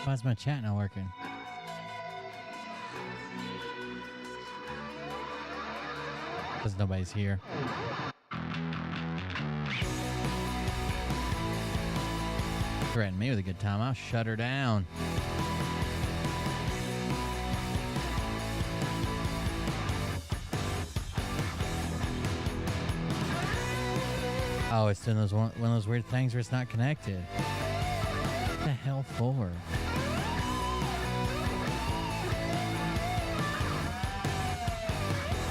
Why is my chat not working? Because nobody's here. Threaten me with a good time, I'll shut her down. Oh, it's doing one of those weird things where it's not connected. What the hell for?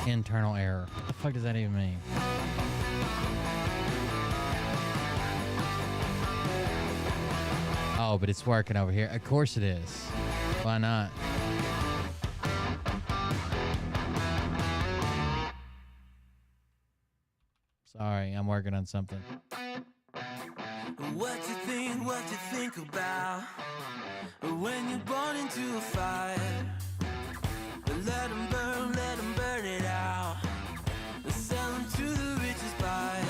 Internal error. What the fuck does that even mean? Oh, but it's working over here. Of course it is. Why not? Sorry, I'm working on something. What you think about when you're born into a fire? Let them burn it out. Sell them to the richest buyer.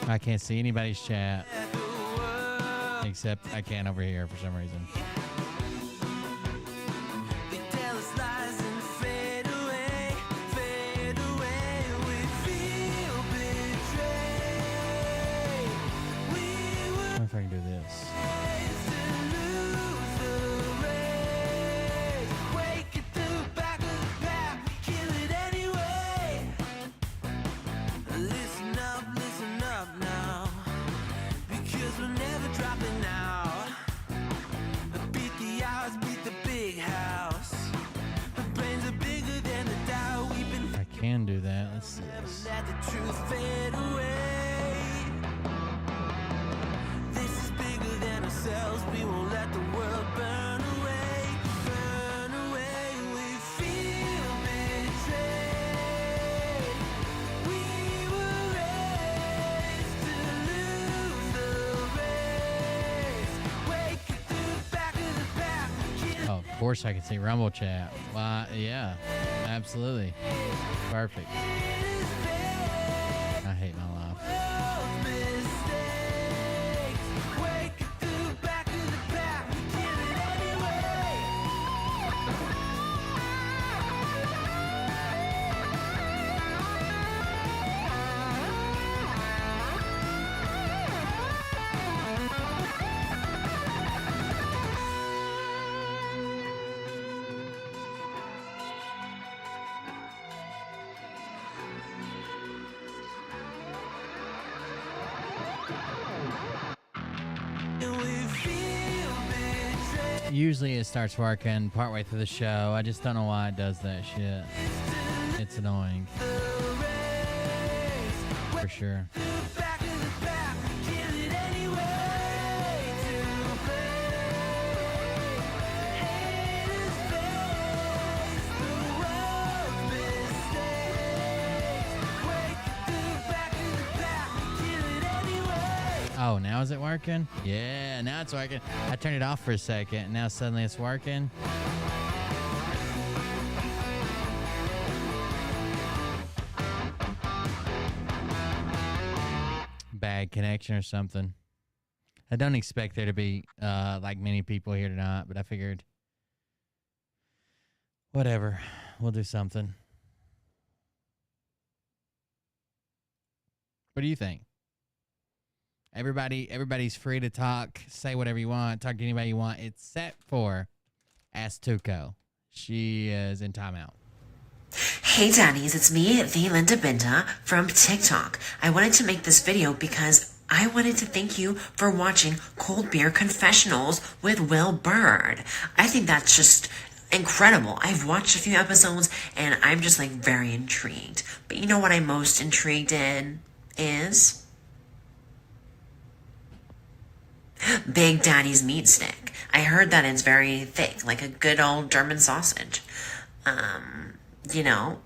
I can't see anybody's chat. Except I can't over here for some reason. They tell us lies and fade away, fade away. We feel betrayed. We were. I wonder if I can do this. Can do that. Let's see this. Let the truth fade away. This is bigger than ourselves. We won't let the world burn away. Burn away. We feel betrayed. We were raised to lose the race. Wake it to the back of the pack. Oh, of course I can see Rumble chat. Why? Yeah, absolutely. Perfect. I hate my life. Usually it starts working partway through the show. I just don't know why it does that shit. It's annoying. For sure. Oh, now is it working? Yeah, now it's working. I turned it off for a second, and now suddenly it's working. Bad connection or something. I don't expect there to be like many people here tonight, but I figured whatever, we'll do something. What do you think? Everybody's free to talk, say whatever you want, talk to anybody you want, except for Ask Tuco. She is in timeout. Hey Daddies, it's me, the Linda Binda from TikTok. I wanted to make this video because I wanted to thank you for watching Cold Beer Confessionals with Will Bird. I think that's just incredible. I've watched a few episodes and I'm just like very intrigued. But you know what I'm most intrigued in is Big Daddy's meat stick. I heard that it's very thick, like a good old German sausage. You know,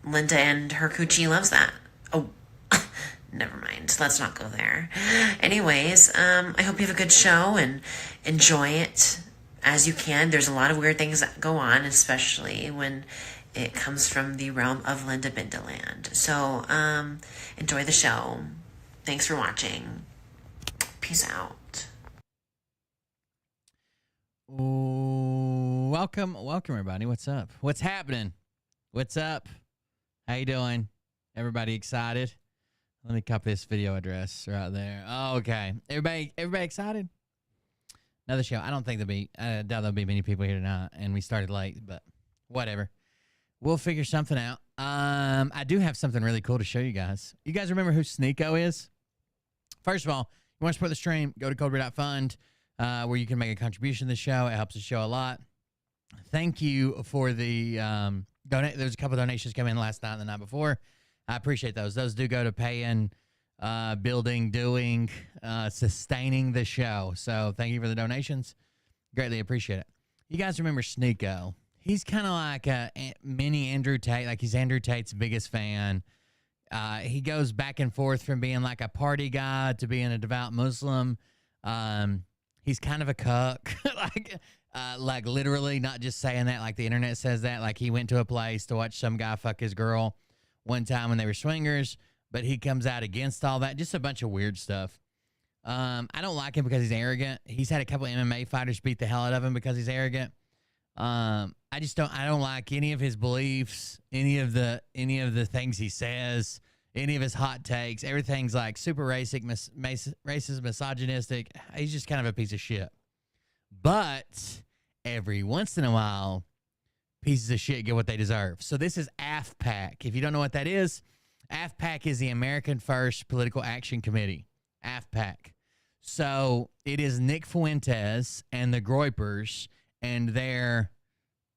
Linda and her coochie loves that. Oh, never mind. Let's not go there. Anyways, I hope you have a good show and enjoy it as you can. There's a lot of weird things that go on, especially when it comes from the realm of Linda Bindaland. So, enjoy the show. Thanks for watching. Peace out. Welcome, everybody. What's up? What's happening? What's up? How you doing? Everybody excited? Let me copy this video address right there. Oh, okay. Everybody excited? Another show. I doubt there'll be many people here tonight, and we started late, but whatever. We'll figure something out. I do have something really cool to show you guys. You guys remember who Sneeko is? First of all, you want to support the stream, go to coldbeer.fund, where you can make a contribution to the show. It helps the show a lot. Thank you for the donate. There's a couple of donations come in last night and the night before. I appreciate those. Those do go to paying, building, doing, sustaining the show. So thank you for the donations. Greatly appreciate it. You guys remember Sneeko? He's kind of like a mini Andrew Tate. Like, he's Andrew Tate's biggest fan. He goes back and forth from being like a party guy to being a devout Muslim. He's kind of a cuck, like literally, not just saying that like the internet says that. Like, he went to a place to watch some guy fuck his girl one time when they were swingers, but he comes out against all that. Just a bunch of weird stuff. I don't like him because he's arrogant. He's had a couple of MMA fighters beat the hell out of him because he's arrogant. I don't like any of his beliefs, any of the things he says, any of his hot takes. Everything's like super racist, misogynistic. He's just kind of a piece of shit. But every once in a while, pieces of shit get what they deserve. So this is AFPAC. If you don't know what that is, AFPAC is the American First Political Action Committee. AFPAC. So it is Nick Fuentes and the Groypers, and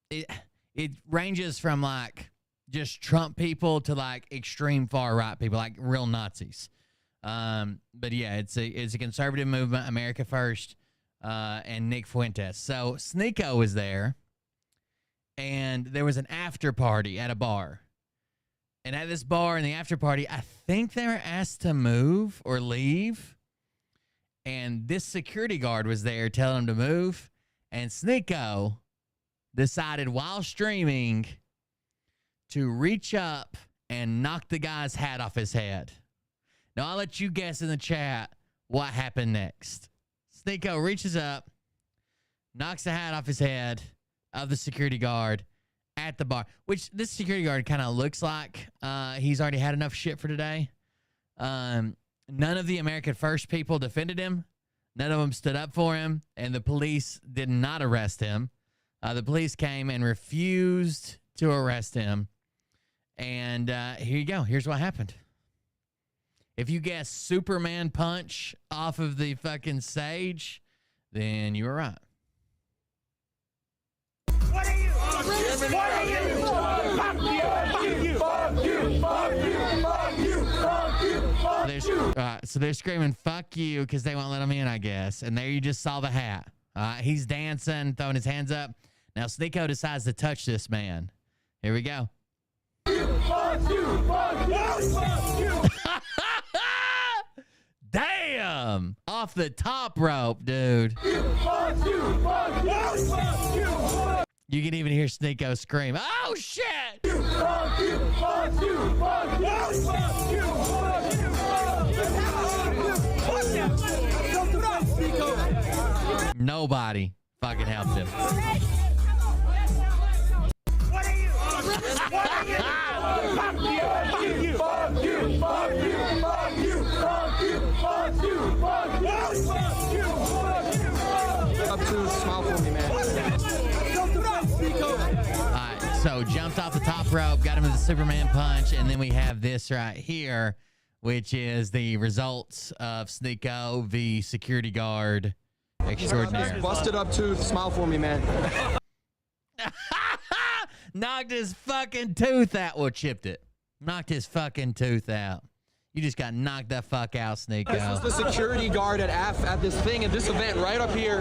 it ranges from like just Trump people to like extreme far right people, like real Nazis. But yeah, it's a conservative movement, America First, and Nick Fuentes. So Sneeko was there, and there was an after party at a bar. And at this bar in the after party, I think they were asked to move or leave. And this security guard was there telling them to move. And Sneeko decided while streaming to reach up and knock the guy's hat off his head. Now, I'll let you guess in the chat what happened next. Sneeko reaches up, knocks the hat off his head of the security guard at the bar, which this security guard kind of looks like he's already had enough shit for today. None of the American First people defended him. None of them stood up for him, and the police did not arrest him. The police came and refused to arrest him. And here you go. Here's what happened. If you guess Superman punch off of the fucking stage, then you were right. What are you? What are you? Fuck you! Fuck you! Fuck you! Fuck you! Fuck you! Fuck you! So they're screaming "fuck you" because they won't let him in, I guess. And there you just saw the hat. He's dancing, throwing his hands up. Now Sneeko decides to touch this man. Here we go. Fuck you! Fuck you! Fuck you! Damn! Off the top rope, dude. Fuck you! Fuck you! Fuck you! You can even hear Sneeko scream, "Oh shit!" Fuck you! Fuck you! Fuck you! Fuck you! Nobody fucking helped him. What are you? What are you? Fuck you! Fuck you! Fuck you! Fuck you! Fuck you! Fuck you! Fuck you! Fuck you! Fuck you! Up to smile for me, man. Alright, so jumped off the top rope, got him with the Superman punch, and then we have this right here, which is the results of Sneeko v. Security Guard extraordinaire. Busted up tooth, smile for me, man. Knocked his fucking tooth out. Well, chipped it. Knocked his fucking tooth out. You just got knocked the fuck out, Sneeko. This was the security guard at this thing, at this event, right up here.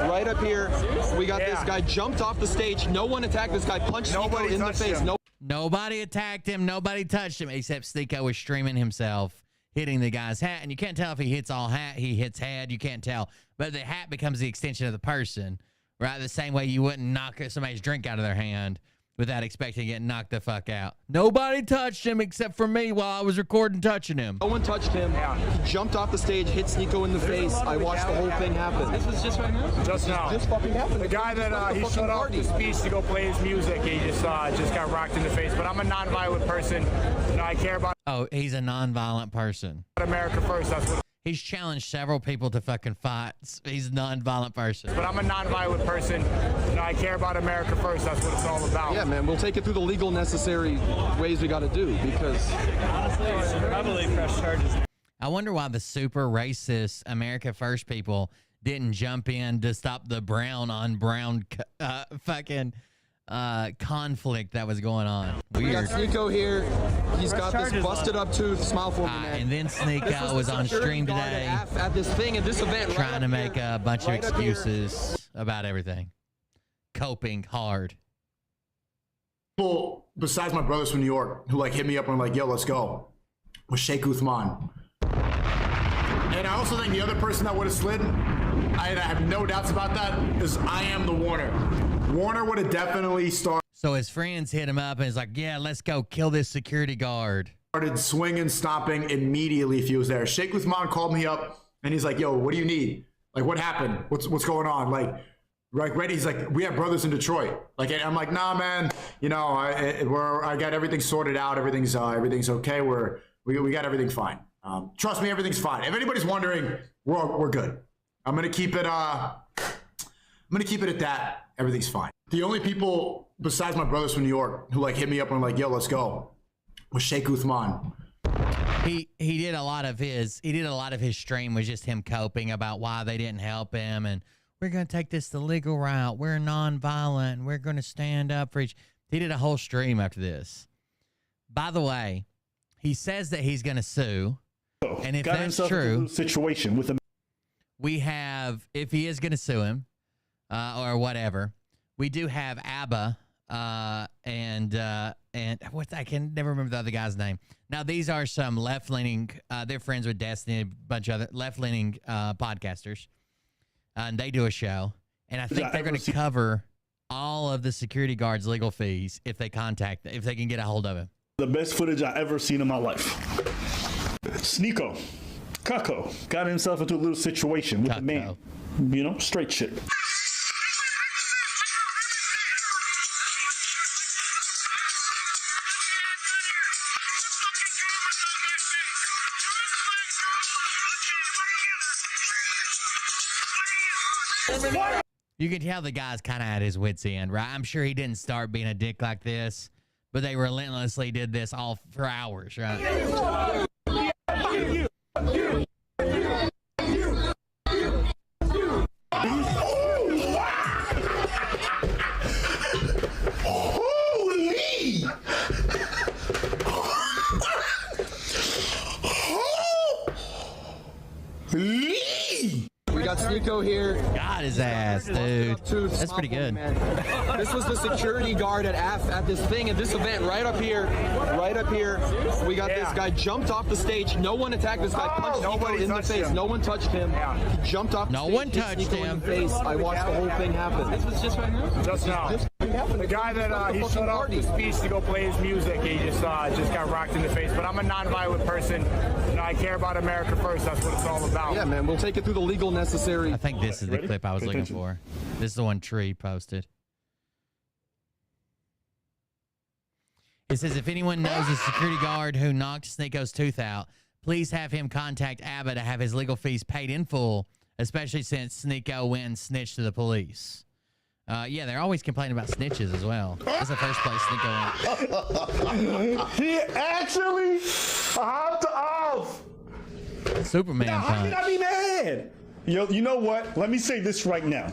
Right up here. We got this guy jumped off the stage. No one attacked this guy, punched Sneeko in the face. Nobody attacked him. Nobody touched him, except Sneeko was streaming himself, hitting the guy's hat. And you can't tell if he hits all hat, he hits head. You can't tell. But the hat becomes the extension of the person, right? The same way you wouldn't knock somebody's drink out of their hand without expecting to get knocked the fuck out. Nobody touched him except for me while I was recording touching him. No one touched him. He jumped off the stage, hit Sneeko in the face. I watched the whole thing happen. This was just right now? Just now. Just fucking happened. The guy that he showed up the speech to go play his music, he just got rocked in the face. But I'm a non-violent person. You know, I care about Oh, he's a non-violent person. America first. That's what. He's challenged several people to fucking fight. He's a non-violent person. But I'm a non-violent person. You know, I care about America first. That's what it's all about. Yeah, man, we'll take it through the legal necessary ways we got to do because Honestly, probably press charges. I wonder why the super racist America First people didn't jump in to stop the brown on brown fucking conflict that was going on. we got Weird. Sneeko here. He's got this charges busted up tooth. Smile for me, man. And then Sneeko was on stream today at this thing at this event, trying to make a bunch of excuses about everything. Coping hard. People besides my brothers from New York who like hit me up and were like, yo, let's go, was Sheikh Uthman. And I also think the other person that would have slid, I have no doubts about that, is I am the Warner. Warner would have definitely started So his friends hit him up and he's like, yeah, let's go kill this security guard. swinging, stomping immediately if he was there. Sheikh Uthman called me up and he's like, yo, what do you need? Like, what happened? What's going on? Like, ready? He's like, we have brothers in Detroit. Like, and I'm like, nah, man. You know, I got everything sorted out. Everything's okay. We got everything fine. Trust me, everything's fine. If anybody's wondering, we're good. I'm gonna keep it. I'm gonna keep it at that. Everything's fine. The only people besides my brothers from New York who like hit me up and were like, yo, let's go, was Sheikh Uthman. He did a lot of his stream was just him coping about why they didn't help him, and we're gonna take this the legal route. We're non-violent. We're gonna stand up for each. He did a whole stream after this. By the way, he says that he's gonna sue, and if that's true, situation with we have, if he is gonna sue him, or whatever, we do have ABBA and what, I can never remember the other guy's name. Now these are some left-leaning. They're friends with Destiny, a bunch of other left-leaning podcasters, and they do a show. And I think they're going to cover all of the security guards' legal fees if they can get a hold of him. the best footage I ever seen in my life. Sneeko, Kako, got himself into a little situation with the man. You know, straight shit. You can tell the guy's kind of at his wit's end, right? I'm sure he didn't start being a dick like this, but they relentlessly did this all for hours, right? We got Sneeko here. Got his ass, dude. That's pretty good. This was the security guard at this thing, at this event, right up here. Right up here. We got this guy jumped off the stage. No one attacked this guy. Punched Sneeko in the face. No one touched him. He jumped off the stage. No one touched him. In the face. I watched the whole thing happen. This was just right now? Just now. The guy that he showed up the speech to go play his music, he just got rocked in the face. But I'm a non-violent person. You know, I care about America first. That's what it's all about. Yeah, man. We'll take it through the legal necessary. I think this is the clip I was looking for. This is the one Tree posted. It says, if anyone knows a security guard who knocked Sneeko's tooth out, please have him contact ABBA to have his legal fees paid in full, especially since Sneeko went and snitched to the police. Yeah, they're always complaining about snitches as well. That's the first place Sneeko went. He actually hopped off. Superman Now, how can punch. I be mad? You know what? Let me say this right now.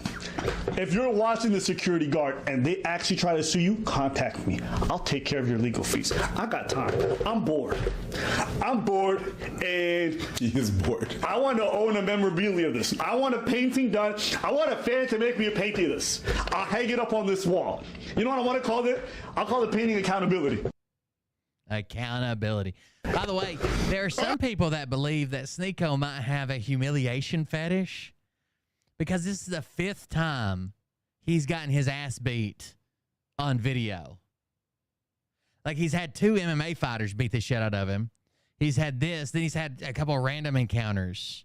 If you're watching the security guard and they actually try to sue you, contact me. I'll take care of your legal fees. I got time. I'm bored. And He is bored. I want to own a memorabilia of this. I want a painting done. I want a fan to make me a painting of this. I'll hang it up on this wall. You know what I want to call it? I'll call it painting accountability. Accountability. By the way, there are some people that believe that Sneeko might have a humiliation fetish because this is the 5th time he's gotten his ass beat on video. Like he's had 2 MMA fighters beat the shit out of him. He's had this. Then he's had a couple of random encounters.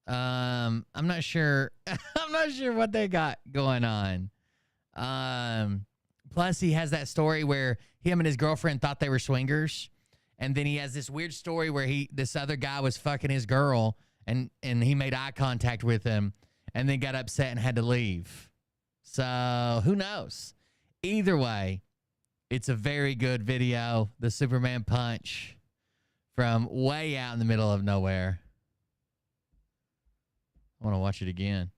I'm not sure. I'm not sure what they got going on. Plus, he has that story where him and his girlfriend thought they were swingers, and then he has this weird story where this other guy was fucking his girl, and he made eye contact with him, and then got upset and had to leave. So who knows? Either way, it's a very good video. The Superman punch from way out in the middle of nowhere. I want to watch it again.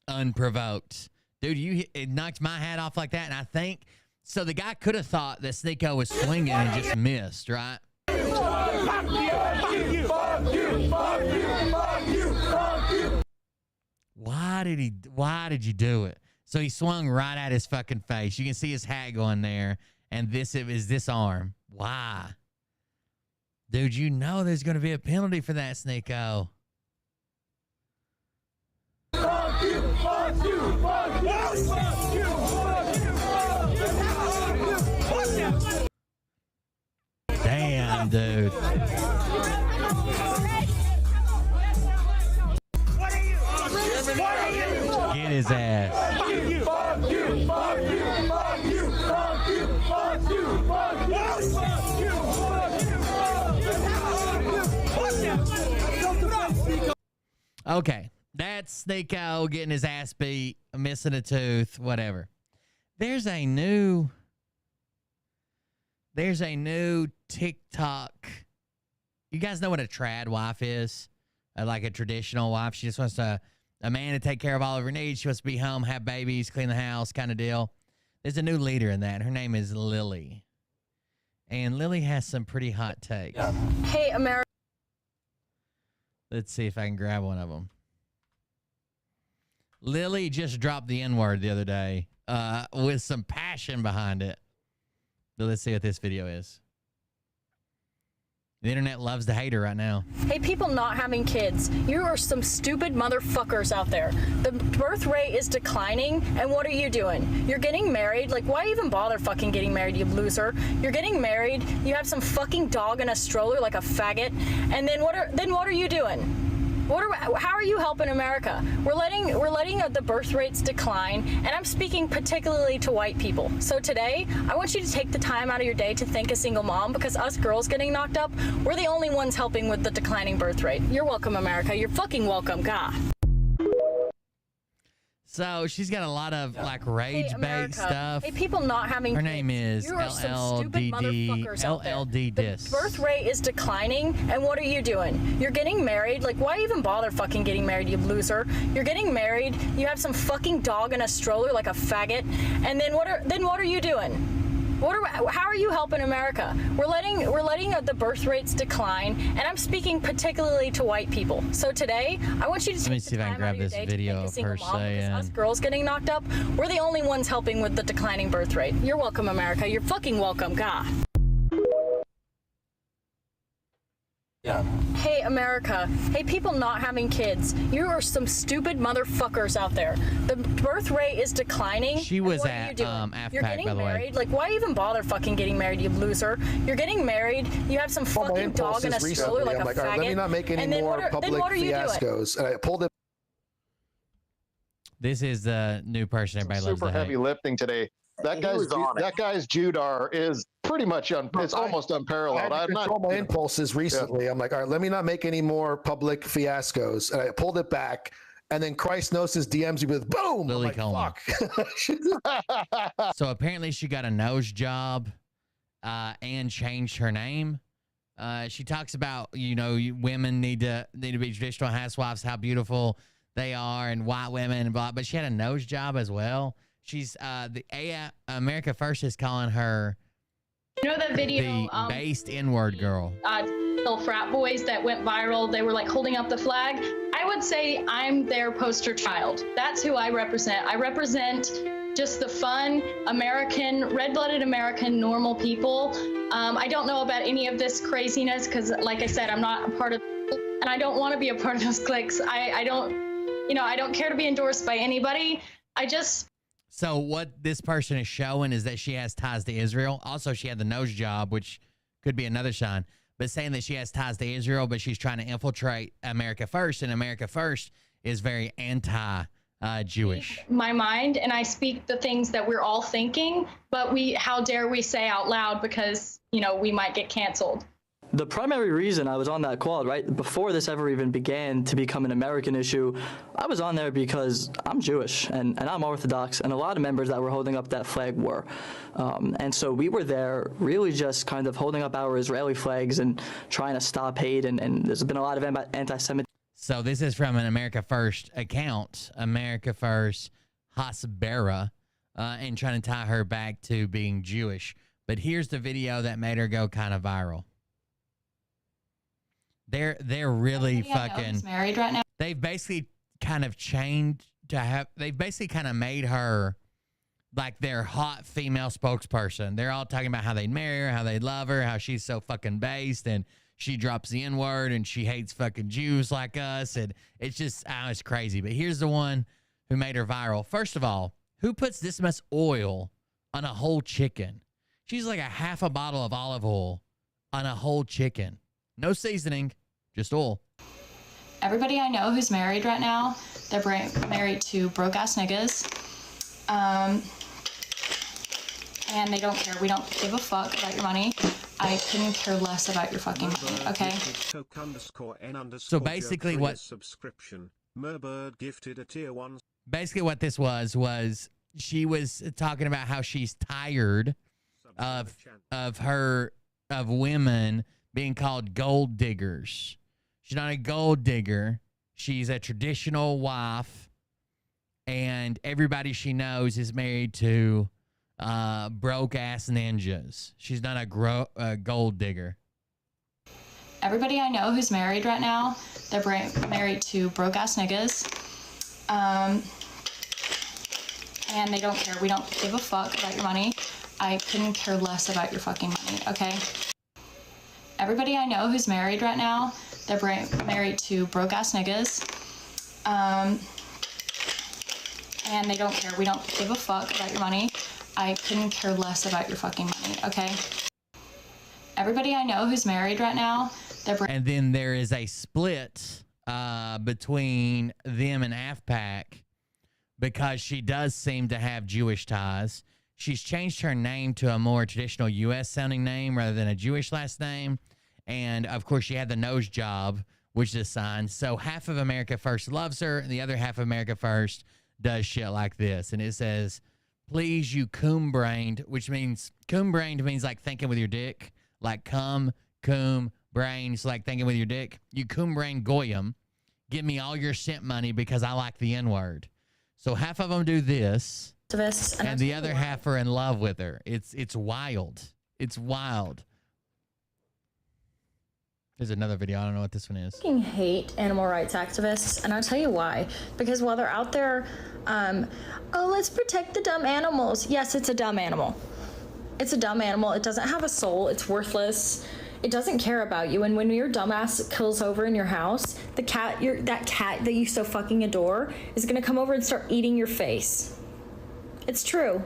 Unprovoked. Dude, it knocked my hat off like that, and I think... So the guy could have thought that Sneeko was swinging and just missed, right? Why did you do it? So he swung right at his fucking face. You can see his hat going there, and this is this arm. Why? Dude, you know there's going to be a penalty for that, Sneeko. Fuck you, fuck you, fuck you, fuck you, fuck you. Damn, dude. Get his ass. Fuck you, fuck you, fuck you, fuck you, fuck you, fuck you, fuck you, fuck you, fuck you. Okay, that's Sneeko getting his ass beat, missing a tooth, whatever. There's a new TikTok. You guys know what a trad wife is? Like a traditional wife. She just wants a man to take care of all of her needs. She wants to be home, have babies, clean the house kind of deal. There's a new leader in that. Her name is Lily. And Lily has some pretty hot takes. Hey, America. Let's see if I can grab one of them. Lily just dropped the N-word the other day with some passion behind it. So let's see what this video is. The internet loves to hate her right now. Hey, people not having kids, you are some stupid motherfuckers out there. The birth rate is declining, and what are you doing? You're getting married. Like, why even bother fucking getting married, you loser? You're getting married. You have some fucking dog in a stroller like a faggot, and then what are you doing? How are you helping America? We're letting the birth rates decline, and I'm speaking particularly to white people. So today, I want you to take the time out of your day to thank a single mom, because us girls getting knocked up, we're the only ones helping with the declining birth rate. You're welcome, America. You're fucking welcome. God. So she's got a lot of like rage bait stuff. Hey, people not having Her kids, name is you are some stupid motherfuckers out there. LLD Dis. The birth rate is declining, and what are you doing? You're getting married. Like, why even bother fucking getting married, you loser? You're getting married. You have some fucking dog in a stroller like a faggot, and then what are you doing? How are you helping America? We're letting the birth rates decline, and I'm speaking particularly to white people. So today, I want you to take the time out of your day to thank a single mom, because us girls getting knocked up, we're the only ones helping with the declining birth rate. You're welcome, America. You're fucking welcome. God. Hey, America. Hey, people not having kids. You are some stupid motherfuckers out there. The birth rate is declining. She was what at AFPAC, You're getting by the married. Way. Like, why even bother fucking getting married, you loser? You're getting married. You have some fucking dog in a stroller like a faggot. All right, let me not make any more public fiascos. And I pulled it. This is the new person everybody loves to Super hate. heavy lifting today. That guy's Judar is pretty much it's almost unparalleled. I had to control my impulses recently. Yeah. I'm like, all right, let me not make any more public fiascos. And I pulled it back. And then Christ knows his DMs me with boom. Lily like, Coleman. Fuck. So apparently she got a nose job and changed her name. She talks about, women need to be traditional housewives, how beautiful they are, and white women and blah. But she had a nose job as well. She's America First is calling her that video the based N-word girl. Little frat boys that went viral. They were like holding up the flag. I would say I'm their poster child. That's who I represent. I represent just the fun American, red-blooded American, normal people. I don't know about any of this craziness because, like I said, I'm not a part of, and I don't want to be a part of those cliques. I don't care to be endorsed by anybody. So what this person is showing is that she has ties to Israel. Also, she had the nose job, which could be another sign. But saying that she has ties to Israel, but she's trying to infiltrate America First, and America First is very anti-Jewish. My mind, and I speak the things that we're all thinking, but how dare we say out loud because, you know, we might get canceled. The primary reason I was on that quad, right, before this ever even began to become an American issue, I was on there because I'm Jewish and I'm Orthodox, and a lot of members that were holding up that flag were. And so we were there really just kind of holding up our Israeli flags and trying to stop hate, and there's been a lot of anti-Semitism. So this is from an America First account, America First Hasbara, and trying to tie her back to being Jewish. But here's the video that made her go kind of viral. They're really fucking married right now. They've basically kind of changed to have. They've basically kind of made her like their hot female spokesperson. They're all talking about how they'd marry her, how they'd love her, how she's so fucking based, and she drops the N-word, and she hates fucking Jews like us, and it's just it's crazy. But here's the one who made her viral. First of all, who puts this much oil on a whole chicken? She's like a half a bottle of olive oil on a whole chicken. No seasoning, just oil. Everybody I know who's married right now, they're married to broke-ass niggas. And they don't care. We don't give a fuck about your money. I couldn't care less about your fucking money, okay? So basically what... Basically what this was she was talking about how she's tired of women being called gold diggers. She's not a gold digger. She's a traditional wife, and everybody she knows is married to broke ass ninjas. She's not a gold digger. Everybody I know who's married right now, they're married to broke ass niggas. And they don't care. We don't give a fuck about your money. I couldn't care less about your fucking money, okay? Everybody I know who's married right now, they're married to broke-ass niggas. And they don't care. We don't give a fuck about your money. I couldn't care less about your fucking money, okay? Everybody I know who's married right now, and then there is a split between them and AFPAC because she does seem to have Jewish ties. She's changed her name to a more traditional U.S.-sounding name rather than a Jewish last name. And, of course, she had the nose job, which is a sign. So half of America First loves her, and the other half of America First does shit like this. And it says, please, you coom-brained, which means, coom-brained means like thinking with your dick. Like cum, coom, brain, it's like thinking with your dick. You coom-brained goyim, give me all your cent money because I like the N-word. So half of them do this. And the other half are in love with her. It's wild. It's wild. There's another video. I don't know what this one is. I fucking hate animal rights activists, and I'll tell you why. Because while they're out there, oh, let's protect the dumb animals. Yes, it's a dumb animal. It's a dumb animal. It doesn't have a soul. It's worthless. It doesn't care about you. And when your dumbass kills over in your house, that cat that you so fucking adore is gonna come over and start eating your face. It's true.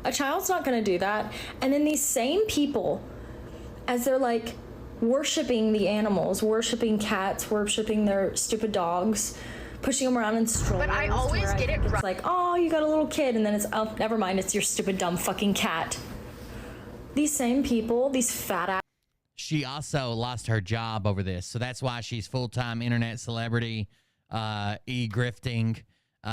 A child's not gonna do that. And then these same people, as they're like worshiping the animals, worshiping cats, worshiping their stupid dogs, pushing them around in strollers. But I always get it right. It's like, oh, you got a little kid, and then it's, oh, never mind, it's your stupid dumb fucking cat. These same people, these fat ass. She also lost her job over this, so that's why she's full-time internet celebrity, e-grifting.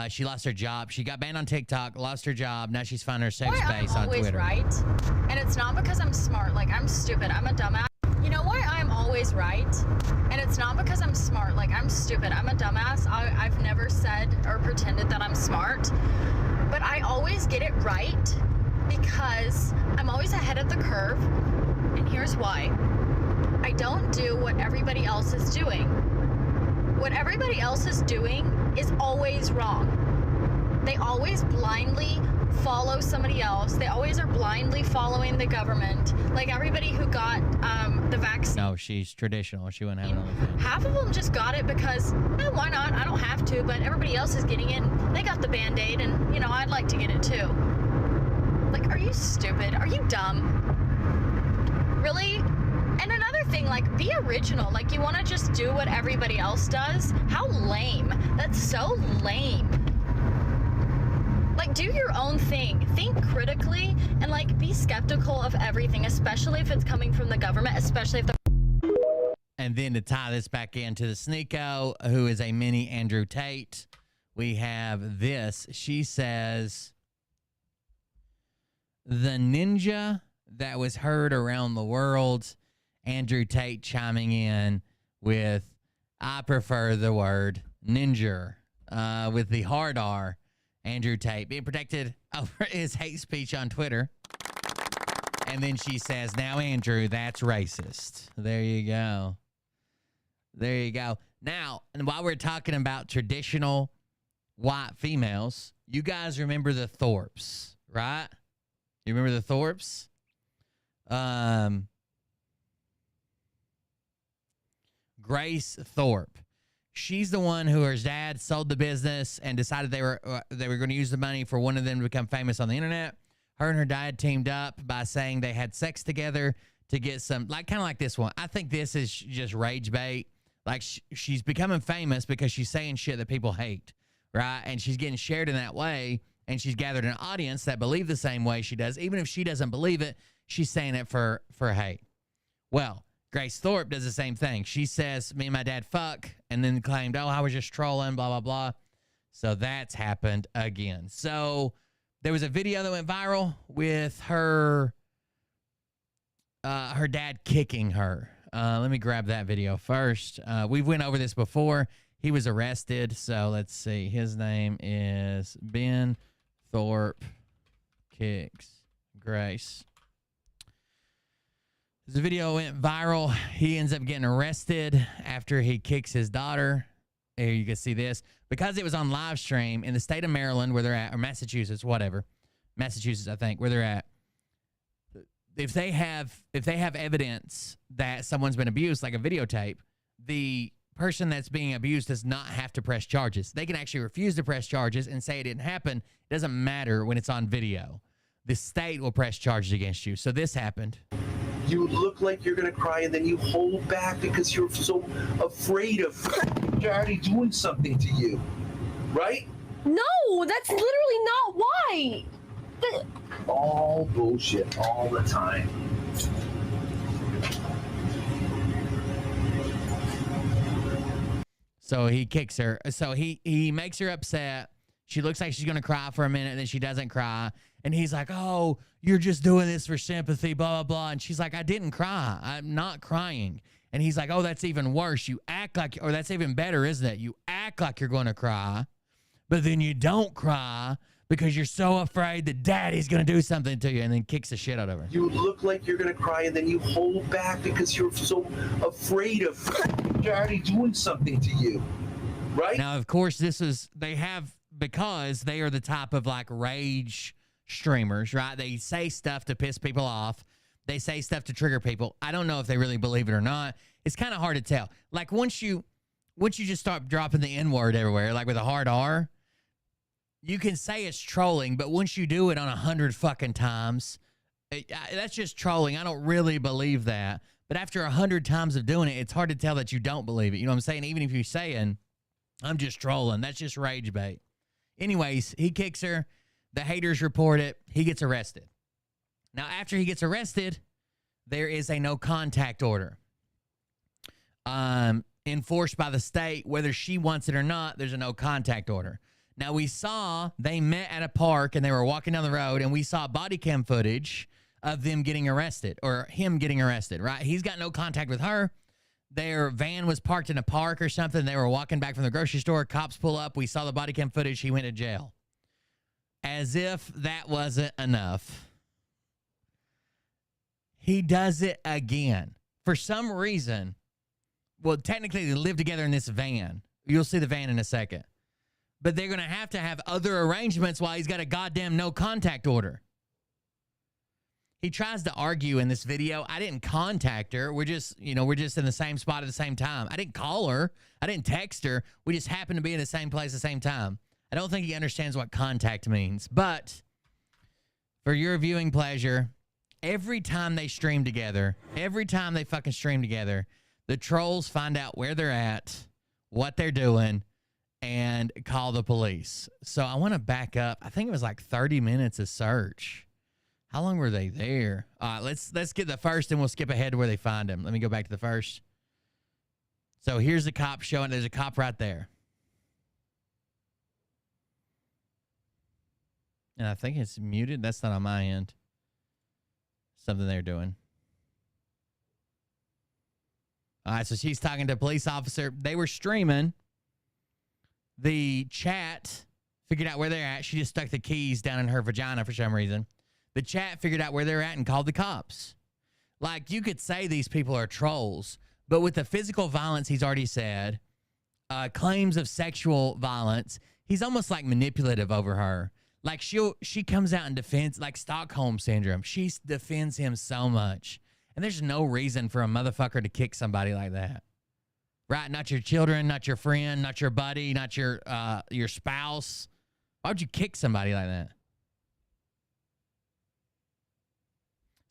She lost her job. She got banned on TikTok, lost her job. Now she's finding her safe space on Twitter. I'm always right, and it's not because I'm smart. Like, I'm stupid. I'm a dumbass. You know why I'm always right? And it's not because I'm smart. Like, I'm stupid. I'm a dumbass. I've never said or pretended that I'm smart. But I always get it right because I'm always ahead of the curve. And here's why. I don't do what everybody else is doing. What everybody else is doing is always wrong. They always blindly follow somebody else. They always are blindly following the government. Like everybody who got the vaccine. No, she's traditional. She wouldn't have it on the thing. Half of them just got it because, why not? I don't have to, but everybody else is getting it. They got the Band-Aid, and, you know, I'd like to get it too. Like, are you stupid? Are you dumb? Really? And another thing, like, be original. Like, you want to just do what everybody else does? How lame. That's so lame. Like, do your own thing. Think critically and, like, be skeptical of everything, especially if it's coming from the government, especially if the... And then to tie this back into the Sneeko, who is a mini Andrew Tate, we have this. She says, the ninja that was heard around the world, Andrew Tate chiming in with, I prefer the word ninja, with the hard R. Andrew Tate being protected over his hate speech on Twitter. And then she says, now, Andrew, that's racist. There you go. There you go. Now, and while we're talking about traditional white females, you guys remember the Thorpes, right? You remember the Thorpes? Grace Thorpe. She's the one who her dad sold the business and decided they were going to use the money for one of them to become famous on the internet. Her and her dad teamed up by saying they had sex together to get some, like, kind of like this one. I think this is just rage bait. Like, she's becoming famous because she's saying shit that people hate, right? And she's getting shared in that way, and she's gathered an audience that believe the same way she does. Even if she doesn't believe it, she's saying it for hate. Well, Grace Thorpe does the same thing. She says, me and my dad fuck, and then claimed, oh, I was just trolling, blah, blah, blah. So that's happened again. So there was a video that went viral with her dad kicking her. Let me grab that video first. We've went over this before. He was arrested. So let's see. His name is Ben Thorpe Kicks Grace. The video went viral. He ends up getting arrested after he kicks his daughter. Here you can see this. Because it was on live stream in the state of Maryland where they're at, or Massachusetts, whatever. Massachusetts, I think, where they're at. If they have evidence that someone's been abused, like a videotape, the person that's being abused does not have to press charges. They can actually refuse to press charges and say it didn't happen. It doesn't matter when it's on video. The state will press charges against you. So this happened. You look like you're gonna cry, and then you hold back because you're so afraid of Daddy doing something to you, right? No, that's literally not why. All bullshit, all the time. So he kicks her. So he makes her upset. She looks like she's gonna cry for a minute, and then she doesn't cry. And he's like, oh, you're just doing this for sympathy, blah, blah, blah. And she's like, I didn't cry. I'm not crying. And he's like, oh, that's even worse. You act like, or that's even better, isn't it? You act like you're going to cry, but then you don't cry because you're so afraid that daddy's going to do something to you, and then kicks the shit out of her. You look like you're going to cry, and then you hold back because you're so afraid of Daddy doing something to you, right? Now, of course, because they are the type of like rage streamers, right? They say stuff to piss people off. They say stuff to trigger people. I don't know if they really believe it or not. It's kind of hard to tell. Like once you just start dropping the N-word everywhere, like with a hard R, you can say it's trolling, but once you do it on 100 fucking times, that's just trolling. I don't really believe that. But after 100 times of doing it, it's hard to tell that you don't believe it. You know what I'm saying? Even if you're saying, I'm just trolling, that's just rage bait. Anyways, he kicks her. The haters report it. He gets arrested. Now, after he gets arrested, there is a no contact order enforced by the state. Whether she wants it or not, there's a no contact order. Now, we saw they met at a park and they were walking down the road, and we saw body cam footage of them getting arrested, or him getting arrested, right? He's got no contact with her. Their van was parked in a park or something. They were walking back from the grocery store. Cops pull up. We saw the body cam footage. He went to jail. As if that wasn't enough, he does it again. For some reason, well, technically they live together in this van. You'll see the van in a second. but they're going to have other arrangements while he's got a goddamn no contact order. He tries to argue in this video, I didn't contact her. We're just in the same spot at the same time. I didn't call her. I didn't text her. We just happened to be in the same place at the same time. I don't think he understands what contact means. But for your viewing pleasure, every time they stream together, the trolls find out where they're at, what they're doing, and call the police. So I want to back up. I think it was like 30 minutes of search. How long were they there? All right, let's get the first and we'll skip ahead to where they find him. Let me go back to the first. So here's the cop showing. There's a cop right there. And I think it's muted. That's not on my end. Something they're doing. All right, so she's talking to a police officer. They were streaming. The chat figured out where they're at. She just stuck the keys down in her vagina for some reason. The chat figured out where they're at and called the cops. Like, you could say these people are trolls, but with the physical violence he's already said, claims of sexual violence, he's almost like manipulative over her. Like, she comes out and defends, like Stockholm Syndrome. She defends him so much. And there's no reason for a motherfucker to kick somebody like that. Right? Not your children, not your friend, not your buddy, not your spouse. Why would you kick somebody like that?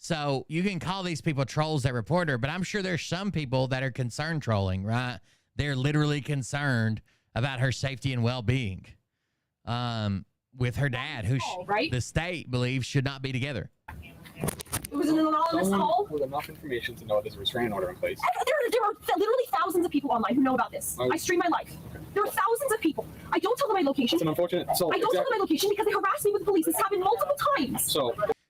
So you can call these people trolls that report her, but I'm sure there's some people that are concerned trolling, right? They're literally concerned about her safety and well-being with her dad, who the state believes should not be together. It was an anonymous call. With enough information to know there's a restraining order in place. There are literally thousands of people online who know about this. I stream my life. There are thousands of people. I don't tell them my location. It's an unfortunate. I don't tell them my location because they harass me with the police. This happened multiple times.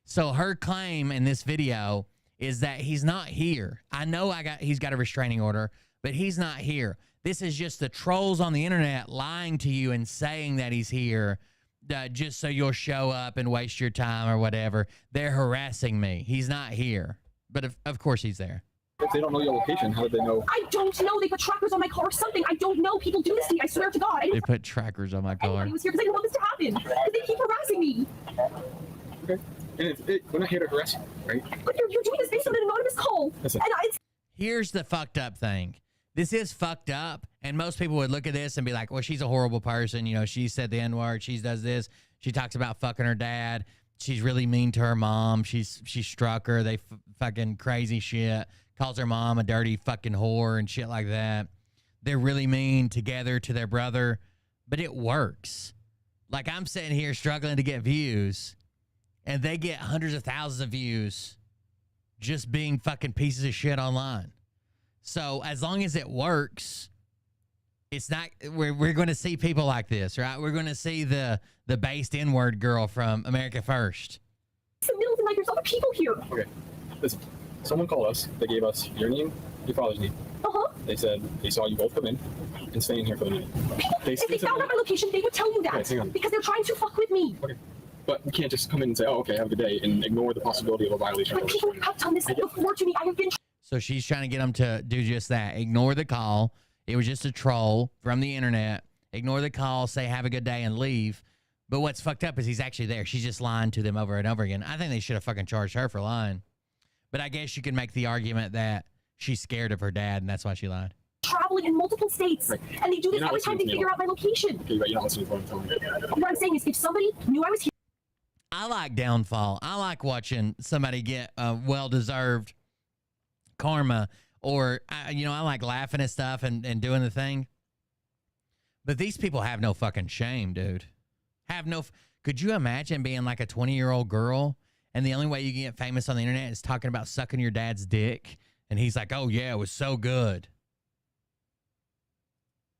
So her claim in this video is that he's not here. I know he's got a restraining order, but he's not here. This is just the trolls on the internet lying to you and saying that he's here just so you'll show up and waste your time or whatever. They're harassing me. He's not here. But of course he's there. If they don't know your location, how did they know? I don't know. They put trackers on my car or something. I don't know. People do this to me. I swear to God. They put trackers on my car. Anybody was here because I didn't want this to happen. Because they keep harassing me. Okay. And we're not here to harass you, right? But you're doing this based on an anonymous call. Listen. And Here's the fucked up thing. This is fucked up, and most people would look at this and be like, well, she's a horrible person. You know, she said the N-word. She does this. She talks about fucking her dad. She's really mean to her mom. She struck her. They fucking crazy shit. Calls her mom a dirty fucking whore and shit like that. They're really mean together to their brother, but it works. Like, I'm sitting here struggling to get views, and they get hundreds of thousands of views just being fucking pieces of shit online. So as long as it works, it's not, we're going to see people like this, right? We're going to see the based N-word girl from America First. Middleton, like, there's other people here. Okay, listen. Someone called us. They gave us your name, your father's name. They said they saw you both come in and stay in here for the night. If they found out my location, they would tell you that. Okay, hang on. Because they're trying to fuck with me. Okay. But we can't just come in and say, oh, okay, have a good day, and ignore the possibility of a violation. But people have done this before to me. I have been... So she's trying to get them to do just that. Ignore the call. It was just a troll from the internet. Ignore the call, say have a good day, and leave. But what's fucked up is he's actually there. She's just lying to them over and over again. I think they should have fucking charged her for lying. But I guess you can make the argument that she's scared of her dad, and that's why she lied. Traveling in multiple states, right. And they do this every time they figure out my location. Okay, but you're not listening to what I'm telling you. What I'm saying is, if somebody knew I was here... I like downfall. I like watching somebody get well-deserved karma, or, I like laughing at stuff and doing the thing. But these people have no fucking shame, dude. Could you imagine being like a 20-year-old girl, and the only way you can get famous on the internet is talking about sucking your dad's dick, and he's like, oh yeah, it was so good.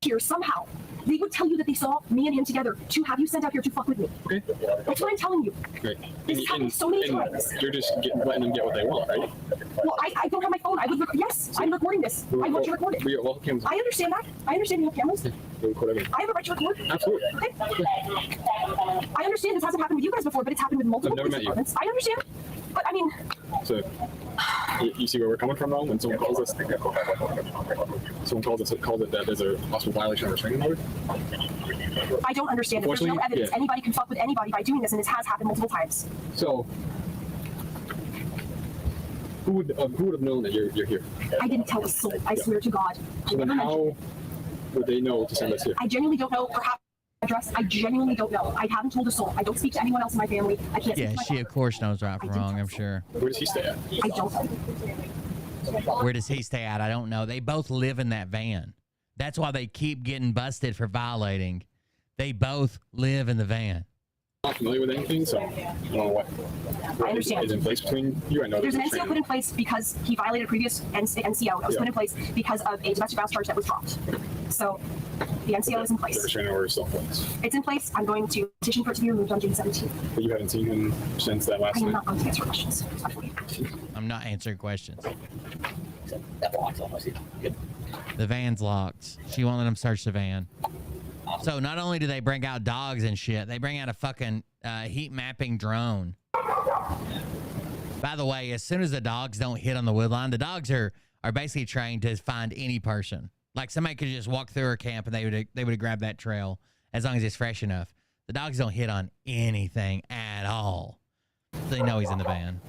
Here somehow, they would tell you that they saw me and him together to have you sent out here to fuck with me. Okay. That's what I'm telling you. Right. This has happened so many times. You're just letting them get what they want, right? Well, I don't have my phone. Yes, I'm recording this. I want to record it. I understand that. I understand you have cameras. I have a right to record. Absolutely. Okay. I understand this hasn't happened with you guys before, but it's happened with multiple police departments. I understand. But I mean, So you see where we're coming from, though. When someone calls us, calls it that there's a possible violation of restraining order. I don't understand it. There's no evidence. Yeah. Anybody can fuck with anybody by doing this, and this has happened multiple times. So who would have known that you're here? I didn't tell a soul. I swear to God. So then how would they know to send us here? I genuinely don't know. Perhaps address. I genuinely don't know. I haven't told a soul. I don't speak to anyone else in my family. I can't. Yeah, she of course knows right from wrong. I'm sure. Where does he stay at? I don't. Where does he stay at? I don't know. They both live in that van. That's why they keep getting busted for violating. They both live in the van. I'm not familiar with anything, so I don't know what I understand. is in place between you. I know There's an NCO put in place because he violated a previous NCO that was put in place because of a domestic violence charge that was dropped. So the NCO is in place. The restraining order is still in place. It's in place. I'm going to petition for it to be removed on June 17th. But you haven't seen him since that last I am night? not going to answer questions, respectfully. I'm not answering questions. The van's locked. She won't let them search the van. So not only do they bring out dogs and shit, they bring out a fucking heat mapping drone. By the way, as soon as the dogs don't hit on the wood line, the dogs are basically trained to find any person. Like somebody could just walk through her camp and they would have grabbed that trail as long as it's fresh enough. The dogs don't hit on anything at all. So they know he's in the van.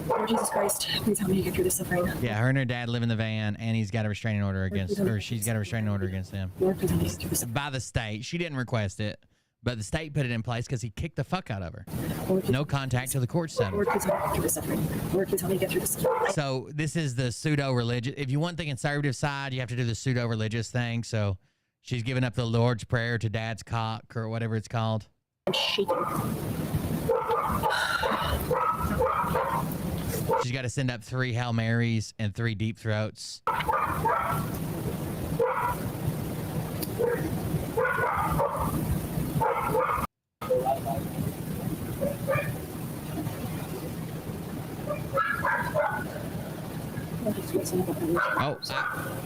Lord Jesus Christ, please help me get through this suffering. Yeah, her and her dad live in the van, and he's got a restraining order against her. She's got a restraining order against him. Lord, please help me get through this. By the state. She didn't request it, but the state put it in place because he kicked the fuck out of her. No contact to the court center. Lord, please help me get through this suffering. Lord, please help me get through this suffering. So this is the pseudo-religious. If you want the conservative side, you have to do the pseudo-religious thing. So she's giving up the Lord's Prayer to Dad's cock or whatever it's called. I'm shaking. She's got to send up 3 Hail Marys and 3 Deep Throats. Oh,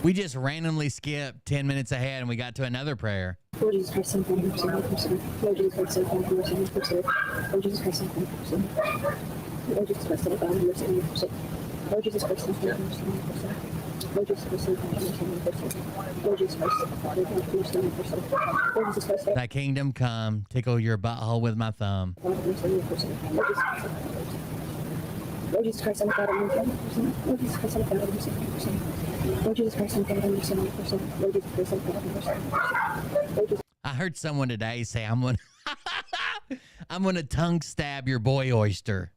we just randomly skipped 10 minutes ahead and we got to another prayer. Lord Jesus Christ, Son of God, have mercy on me, person. Lord Jesus Christ, Son of God, have mercy on me, person. Lord Jesus Christ, Son of God, have mercy on me. Lord Jesus Christ, Son of God, have mercy on me, person. Lord Jesus Christ, Son of God, have mercy on me, person. Lord Jesus Christ, Son of God, have mercy on me, person. Lord Jesus Christ, Son of God, have mercy on me, person. Lord Jesus Christ, Thy kingdom come, tickle your butthole with my thumb. Lord Jesus Christ, Son of God, have mercy on me, person. Lord Jesus Christ, Son of God, have mercy on me, person. Lord Jesus Christ, Son of God, have mercy on me, person. Lord Jesus Christ, Son of God, have mercy on me, person. I heard someone today say, I'm gonna tongue stab your boy oyster,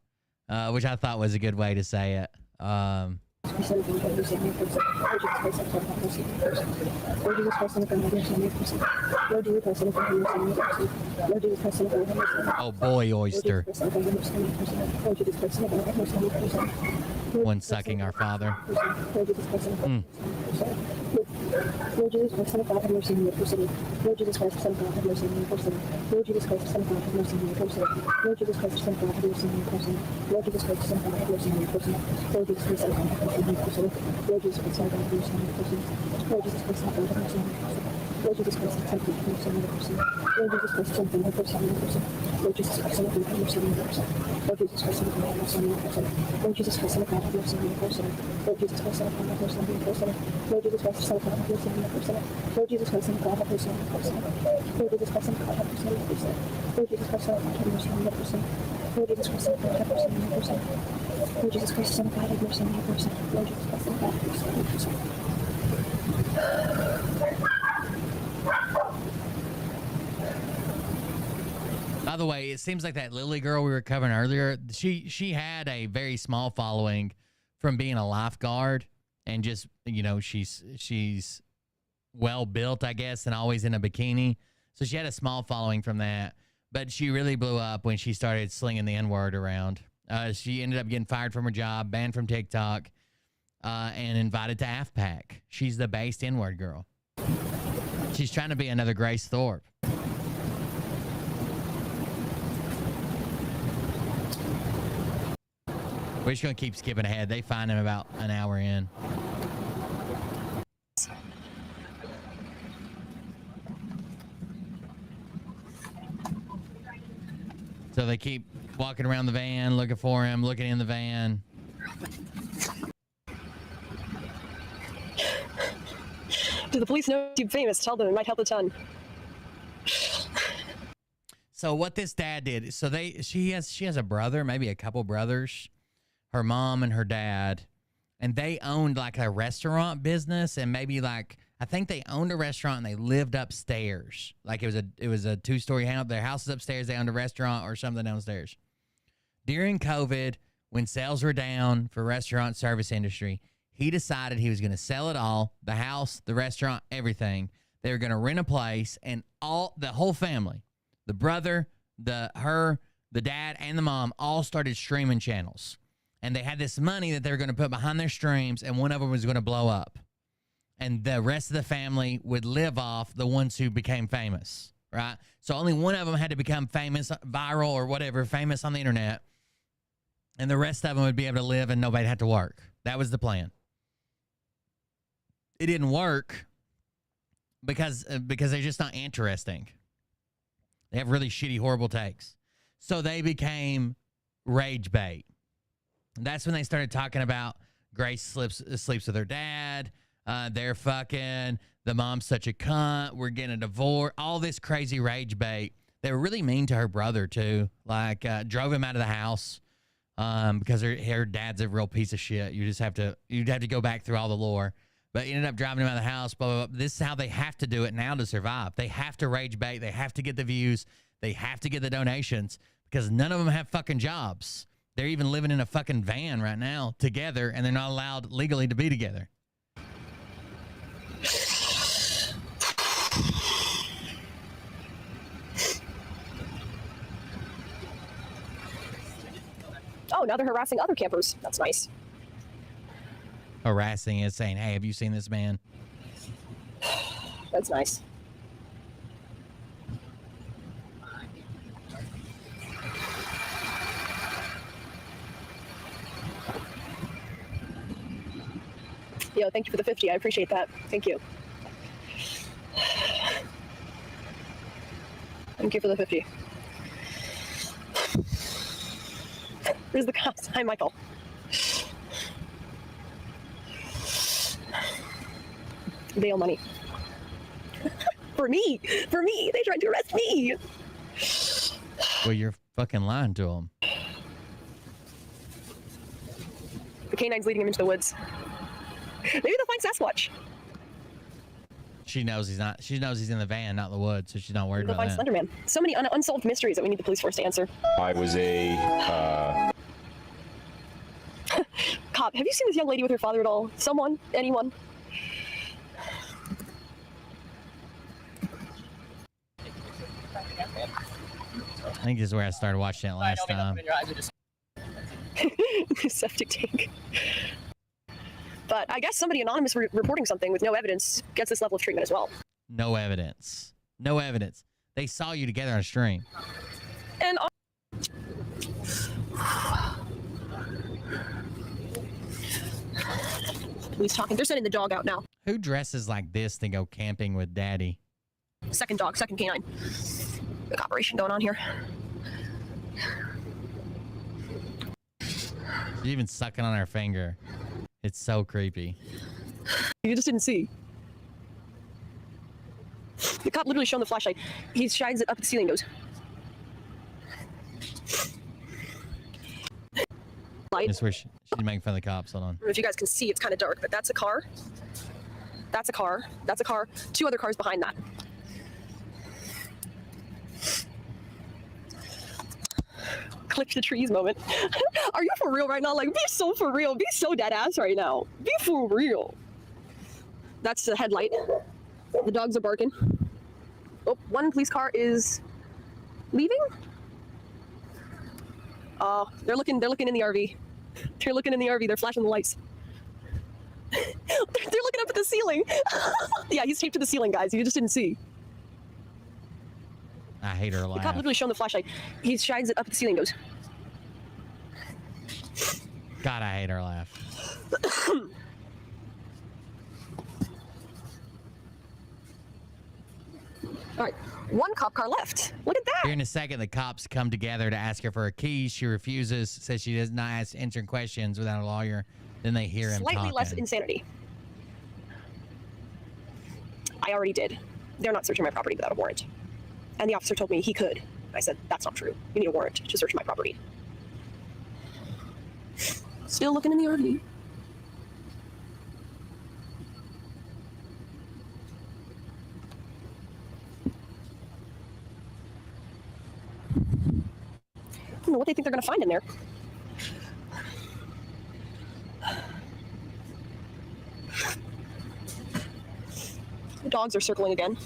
which I thought was a good way to say it. Oh boy oyster. One sucking our father. Lord Jesus Christ, Son of God, have mercy on me, person. Lord Jesus Christ, Son of God, have mercy on me, person. Lord Jesus Christ, Son of God, have mercy on me, person. Lord Jesus Christ, Son of God, have mercy on me, person. Lord Jesus Christ, Son of God, have mercy on me, person. Lord Jesus Christ, Son of God, have mercy on me, person. Lord Jesus Christ, Son of God, have mercy on me, person. Lord Jesus Christ, Son of God, have mercy on me, person. Lord Jesus Christ, Son of God, have mercy on me, person. Lord Jesus Christ, Son of God, have mercy on me, person. Lord Jesus Christ, Son of God, have mercy on me, person. Lord Jesus Christ, Son of God, have mercy on me, person. Lord Jesus Christ, Son of God, have mercy on me, person. Lord Jesus Christ, Son of God, have mercy on me, person. Lord Jesus Christ, Son of God, have mercy on me, person. Lord Jesus Christ, Son of God, have mercy on me, person. Lord Jesus Christ, Son of God, have mercy on me, person. Lord Jesus Christ, Son of God, have mercy on me, person. Lord Jesus Christ, Son of God, have mercy on me, person. Lord Jesus Christ, Son of God, have mercy on me, person. Lord Jesus Christ, Son of God, have mercy on me, person. By the way, it seems like that Lily girl we were covering earlier, she had a very small following from being a lifeguard, and just, you know, she's well built, I guess, and always in a bikini. So she had a small following from that, but she really blew up when she started slinging the N-word around. She ended up getting fired from her job, banned from TikTok, and invited to AFPAC. She's the based N-word girl. She's trying to be another Grace Thorpe. We're just going to keep skipping ahead. They find him about an hour in. So So they keep walking around the van, looking for him, looking in the van. Do the police know you're famous? Tell them, it might help a ton. So what this dad did, so she has a brother, maybe a couple brothers, her mom and her dad, and they owned like a restaurant business, and maybe like I think they owned a restaurant and they lived upstairs. Like it was a 2-story house. Their house is upstairs. They owned a restaurant or something downstairs. During COVID, when sales were down for restaurant service industry, he decided he was going to sell it all, the house, the restaurant, everything. They were going to rent a place, and the whole family, the brother, the dad, and the mom all started streaming channels. And they had this money that they were going to put behind their streams, and one of them was going to blow up. And the rest of the family would live off the ones who became famous, right? So only one of them had to become famous, viral or whatever, famous on the internet. And the rest of them would be able to live and nobody had to work. That was the plan. It didn't work because they're just not interesting. They have really shitty, horrible takes. So they became rage bait. And that's when they started talking about Grace sleeps with her dad. They're fucking. The mom's such a cunt. We're getting a divorce. All this crazy rage bait. They were really mean to her brother too. Like drove him out of the house because her dad's a real piece of shit. You'd have to go back through all the lore. But ended up driving him out of the house. Blah, blah, blah. This is how they have to do it now to survive. They have to rage bait. They have to get the views. They have to get the donations because none of them have fucking jobs. They're even living in a fucking van right now together, and they're not allowed legally to be together. Oh, now they're harassing other campers. That's nice. Harassing is saying, hey, have you seen this man? That's nice. Yo, thank you for the 50. I appreciate that. Thank you. Thank you for the 50. Where's the cops? Hi, Michael. Bail money. For me. For me. They tried to arrest me. Well, you're fucking lying to them. The canine's leading him into the woods. Maybe they'll find Sasquatch. She knows he's not. She knows he's in the van, not the woods, so she's not worried They'll about find that. Slenderman. So many unsolved mysteries that we need the police force to answer. I was a Cop, have you seen this young lady with her father at all? Someone? Anyone? I think this is where I started watching it last time. Septic tank. But I guess somebody anonymous reporting something with no evidence gets this level of treatment as well. No evidence. No evidence. They saw you together on a stream. And police talking. They're sending the dog out now. Who dresses like this to go camping with daddy? Second dog, second canine. Big operation going on here. She's even sucking on her finger. It's so creepy. You just didn't see. The cop literally showing the flashlight. He shines it up at the ceiling, goes. Light. That's where she's making fun of the cops. Hold on. I don't know if you guys can see, it's kind of dark, but that's a car. That's a car. That's a car. 2 other cars behind that. Click the trees moment. Are you for real right now? Like, be so for real. Be so dead ass right now. Be for real. That's the headlight. The dogs are barking. Oh, one police car is leaving. Oh, they're looking in the RV. They're looking in the RV. They're flashing the lights. They're looking up at the ceiling. Yeah, he's taped to the ceiling, guys. You just didn't see. I hate her laugh. The cop literally showing the flashlight. He shines it up at the ceiling, goes. God, I hate her laugh. All right, one cop car left. Look at that. Here in a second, the cops come together to ask her for her keys. She refuses, says she does not ask answering questions without a lawyer. Then they hear him Slightly talking. less insanity. I already did. They're not searching my property without a warrant. And the officer told me he could. I said, that's not true. You need a warrant to search my property. Still looking in the RV. I don't know what they think they're going to find in there. The dogs are circling again.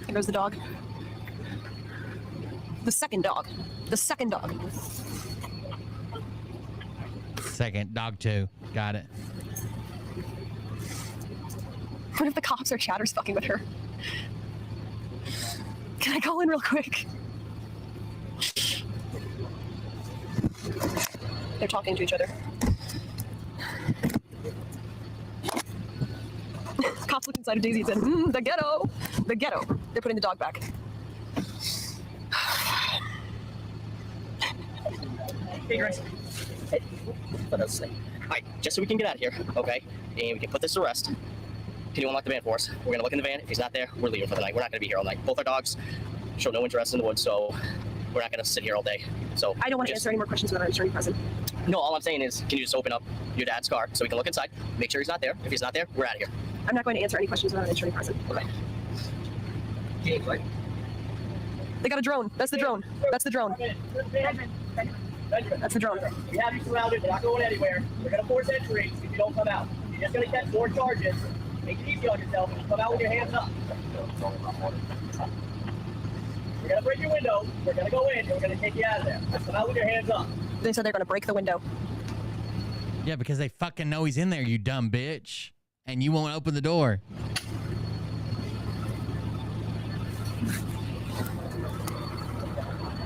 There goes the dog. The second dog. The second dog. Second, dog 2. Got it. What if the cops or Chatter's fucking with her? Can I call in real quick? They're talking to each other. Cops look inside of Daisy and said, the ghetto. The ghetto. They're putting the dog back. Hey, Grace. Hey, let us see. All right, just so we can get out of here, okay? And we can put this to rest. Can you unlock the van for us? We're gonna look in the van. If he's not there, we're leaving for the night. We're not gonna be here all night. Both our dogs show no interest in the woods, so we're not gonna sit here all day. So I don't want to answer any more questions without an attorney present. No, all I'm saying is, can you just open up your dad's car so we can look inside, make sure he's not there. If he's not there, we're out of here. I'm not going to answer any questions without an attorney present. Okay. They got a drone. That's the drone. That's the drone. That's the drone. We have you surrounded. We're not going anywhere. We're gonna force entry if you don't come out. You're just gonna catch more charges. Make it easy on yourself and come out with your hands up. We're gonna break your window. We're gonna go in and we're gonna take you out of there. Just come out with your hands up. They said they're going to break the window. Yeah, because they fucking know he's in there, you dumb bitch. And you won't open the door.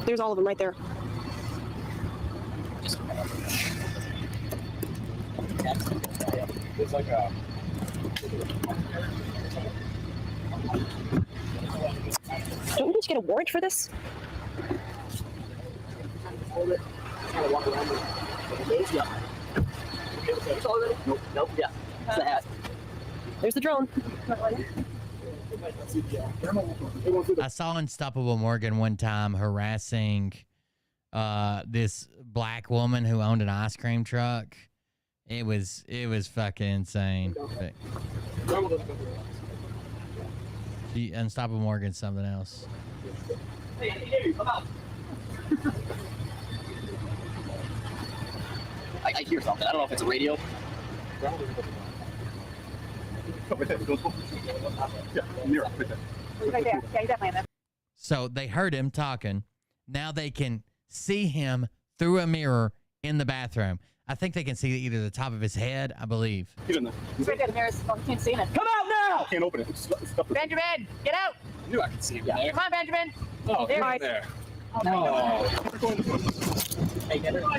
There's all of them right there. It's like a... Don't we need to get a warrant for this? Nope, yeah. It's the hat. There's the drone. I saw Unstoppable Morgan one time harassing this black woman who owned an ice cream truck. It was fucking insane. But Unstoppable Morgan's something else. Hey, come out. I hear something. I don't know if it's a radio. So they heard him talking. Now they can see him through a mirror in the bathroom. I think they can see either the top of his head, I believe. He's in there. He's right there. The mirror's. Oh, you can't see him. Come out now! Can't open it. It's stuff. Benjamin, get out. I knew I could see him there. Come on, Benjamin. Oh, There right he is. there. Oh, No.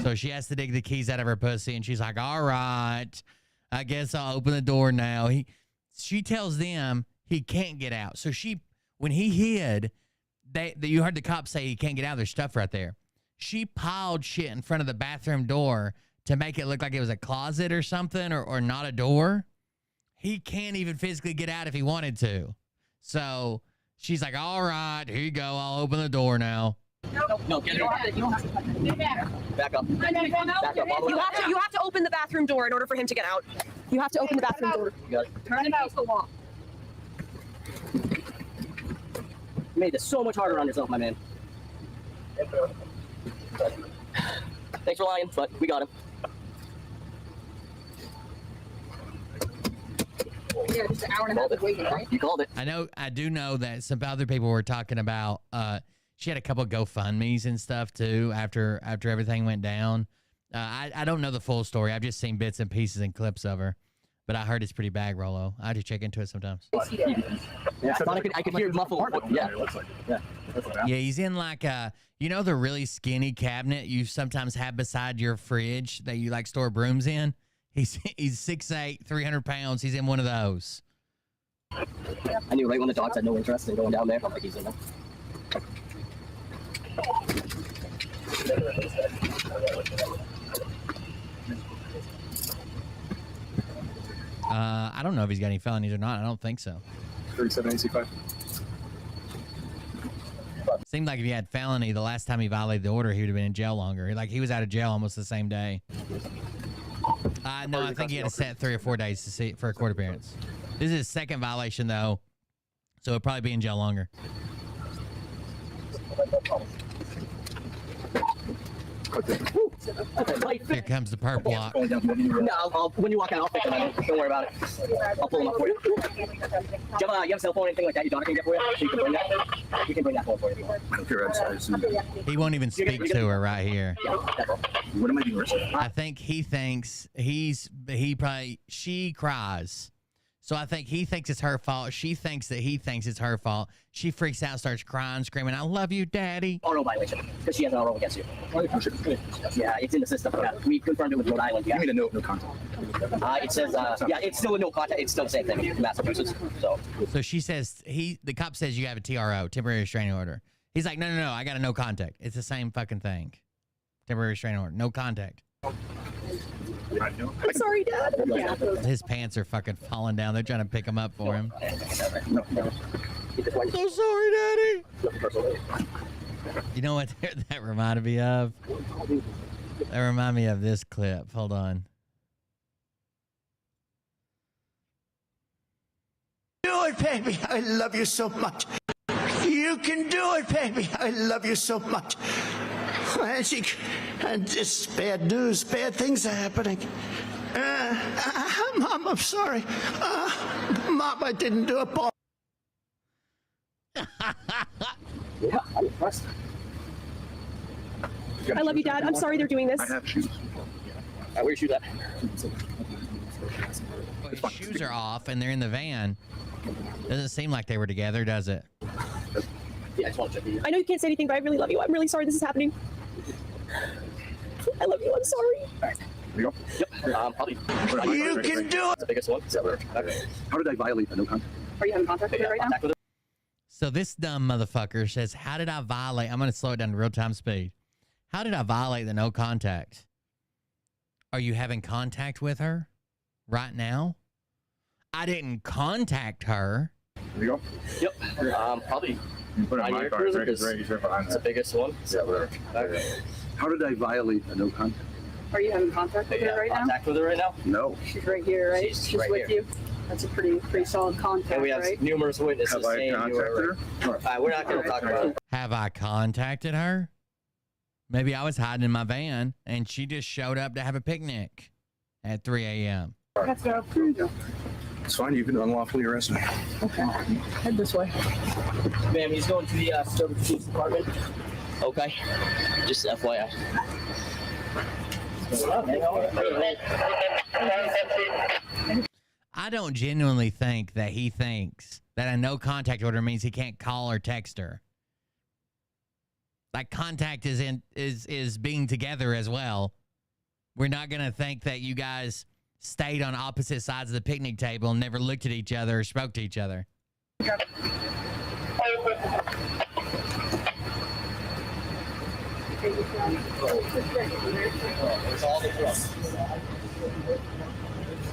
So she has to dig the keys out of her pussy, and she's like, all right, I guess I'll open the door now. She tells them he can't get out. So when he hid, you heard the cops say he can't get out. There's stuff right there. She piled shit in front of the bathroom door to make it look like it was a closet or something, or not a door. He can't even physically get out if he wanted to. So she's like, all right, here you go. I'll open the door now. No, get it. you don't have to touch it. Back up. Back up. All the way back. You have to open the bathroom door in order for him to get out. You have to open the bathroom door. You got it. Turn it out the wall. You made this so much harder on yourself, my man. Thanks for lying, but we got him. Yeah, just an hour and a half of waiting, right? You called it. I do know that some other people were talking about. She had a couple GoFundMe's and stuff too after everything went down. I don't know the full story. I've just seen bits and pieces and clips of her, but I heard it's pretty bad, Rolo. I have to check into it sometimes. Yeah, I thought I could hear muffled. Yeah. Yeah, he's in like the really skinny cabinet you sometimes have beside your fridge that you like store brooms in. He's 6'8", 300 pounds. He's in one of those. I knew right when the dogs had no interest in going down there. I'm like, he's in there. I don't know if he's got any felonies or not. I don't think so. 37 AC5. Seemed like if he had felony, the last time he violated the order, he would have been in jail longer. Like he was out of jail almost the same day. No, I think he had to set 3 or 4 days to see for a court appearance. This is his second violation though, so he'll probably be in jail longer. Here comes the perp block. No, when you walk out, I'll fix it. Don't worry about it. I'll pull them up for you. Do you have a cell phone or anything like that your daughter can get for you? So you can bring that? You can bring that phone for you. I don't care. He won't even speak to her right here. What am I doing? I think he thinks she cries. So I think he thinks it's her fault. She thinks that he thinks it's her fault. She freaks out, starts crying, screaming, "I love you, Daddy." Auto violation, because she has an auto against you. Yeah, it's in the system. Yeah, we confirmed it with Rhode Island. Yeah. Give me the no contact. It says, yeah, it's still a no contact. It's still the same thing in Massachusetts. So she says, the cop says you have a TRO, temporary restraining order. He's like, no, I got a no contact. It's the same fucking thing. Temporary restraining order, no contact. I'm sorry, Dad. Yeah. His pants are fucking falling down. They're trying to pick him up for him. I'm so sorry, Daddy. You know what that reminded me of? That reminded me of this clip. Hold on. Do it, baby. I love you so much. You can do it, baby. I love you so much. And this bad news, bad things are happening. Mom, I'm sorry. Mom, I didn't do it. Yeah, I'm impressed. I love you, Dad. I'm sorry they're doing this. I have shoes. Where's your shoes at? Well, his shoes are off and they're in the van. Doesn't seem like they were together, does it? Yeah, I just want to check you. I know you can't say anything, but I really love you. I'm really sorry this is happening. I love you. I'm sorry. All right. Here we go. Yep. You can do it. The biggest one. How did I violate the no contact? Are you having contact with her right now? So this dumb motherfucker says, how did I violate? I'm going to slow it down to real-time speed. How did I violate the no contact? Are you having contact with her right now? I didn't contact her. Here we go. Yep. Probably. You put it in my car. It's the biggest one. How did I violate the no contact? Are you having contact with her right now? Contact with her right now? No. She's right here, right? She's right with here. you. That's a pretty solid contact, And we have right? numerous witnesses Have I saying you were contacted her? we're not going to talk about it. Have I contacted her? Maybe I was hiding in my van and she just showed up to have a picnic at 3 a.m. Let's go. Here you go. It's fine. You can unlawfully arrest me. Okay. Head this way. Ma'am, he's going to the Sturbridge Police Department. Okay. Just FYI. I don't genuinely think that he thinks that a no contact order means he can't call or text her. Like contact is being together as well. We're not gonna think that you guys stayed on opposite sides of the picnic table and never looked at each other or spoke to each other.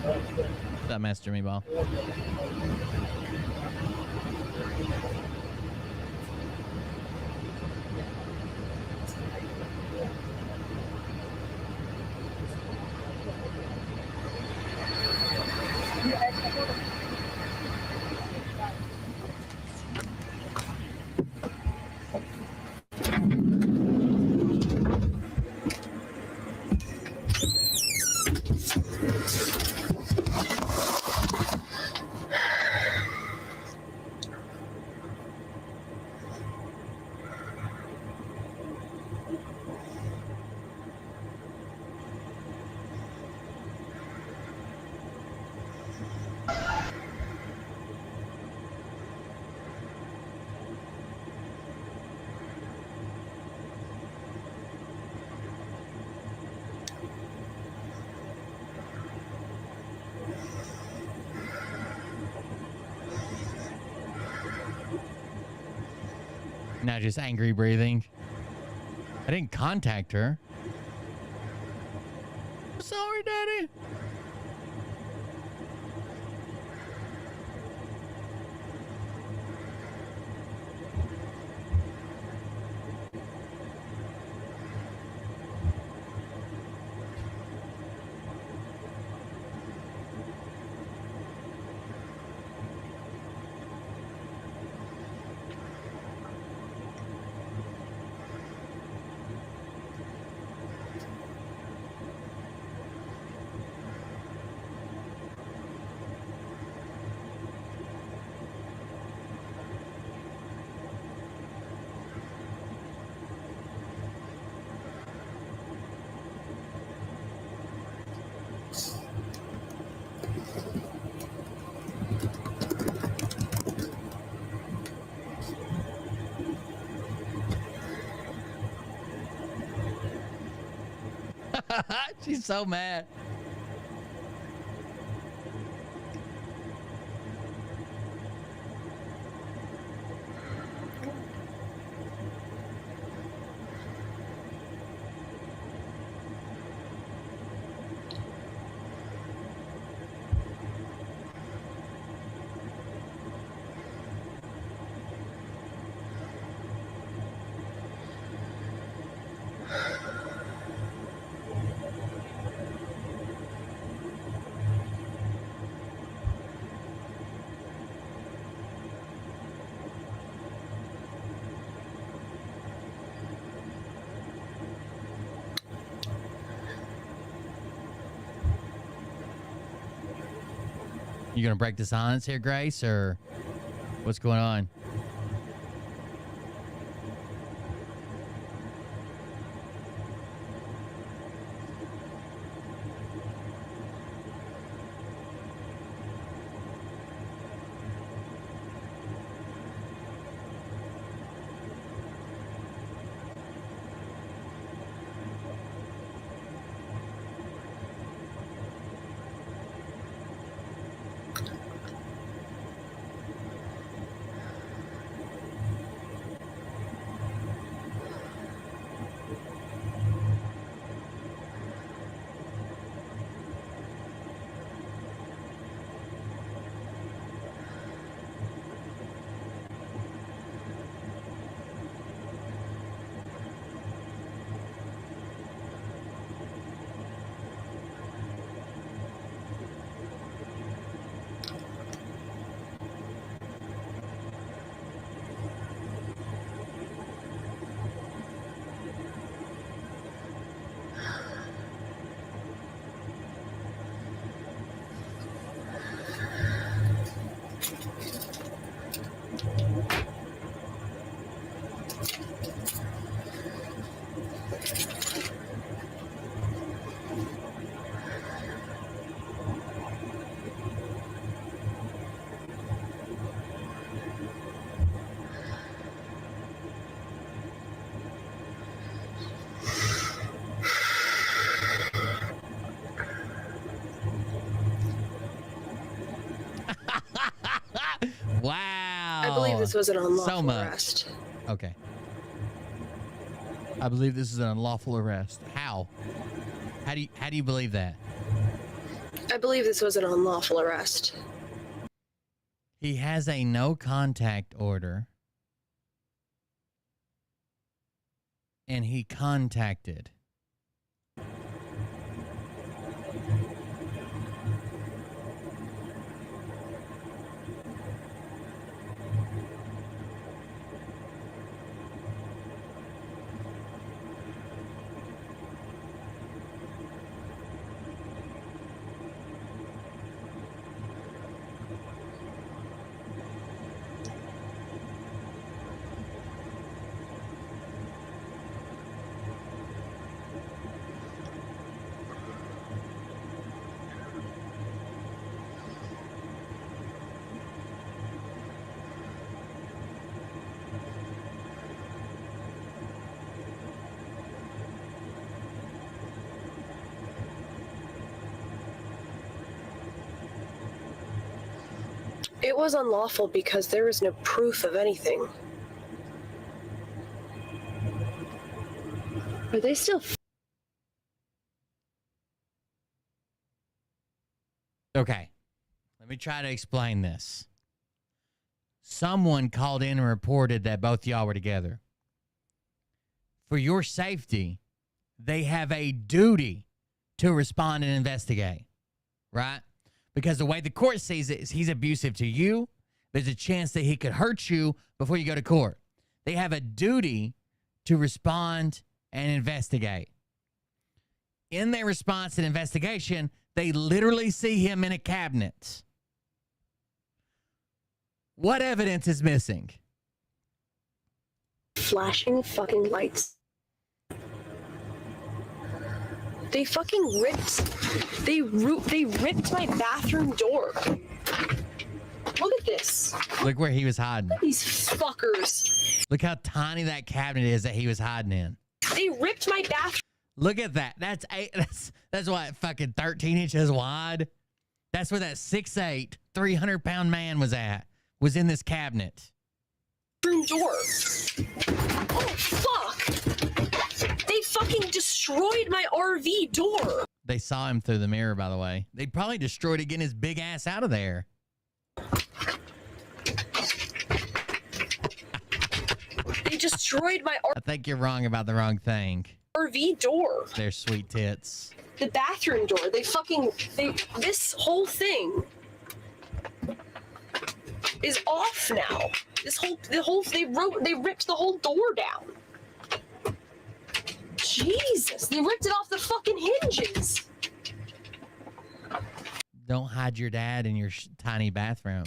What's up, Master Meatball? Now just angry breathing. I didn't contact her. Sorry, Daddy. She's so mad. You gonna break the silence here, Grace, or what's going on? Wow. I believe this was an unlawful so much. arrest. Okay. I believe this is an unlawful arrest. How? How do you believe that? I believe this was an unlawful arrest. He has a no contact order. And he contacted. It was unlawful because there is no proof of anything. Are they still? Okay. Let me try to explain this. Someone called in and reported that both y'all were together. For your safety, they have a duty to respond and investigate, right? Because the way the court sees it is he's abusive to you. There's a chance that he could hurt you before you go to court. They have a duty to respond and investigate. In their response and investigation, they literally see him in a cabinet. What evidence is missing? Flashing fucking lights. They fucking ripped my bathroom door. Look at this. Look where he was hiding. These fuckers. Look how tiny that cabinet is that he was hiding in. They ripped my bathroom. Look at that. That's what, fucking 13 inches wide? That's where that 6'8", 300-pound man was at. Was in this cabinet. Door. Oh, fuck. They fucking destroyed my RV door. They saw him through the mirror, by the way. They probably destroyed it getting his big ass out of there. They destroyed my I think you're wrong about the wrong thing. RV door. They're sweet tits. The bathroom door. This whole thing is off now. They ripped the whole door down. Jesus, they ripped it off the fucking hinges. Don't hide your dad in your tiny bathroom.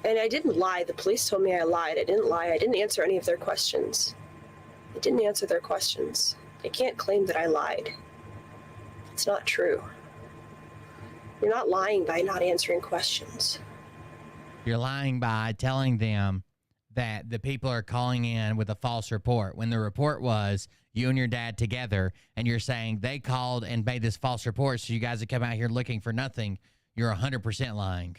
And I didn't lie. The police told me I lied. I didn't lie. I didn't answer any of their questions. I didn't answer their questions. They can't claim that I lied. It's not true. You're not lying by not answering questions. You're lying by telling them that the people are calling in with a false report when the report was you and your dad together, and you're saying they called and made this false report so you guys have come out here looking for nothing. You're 100% lying.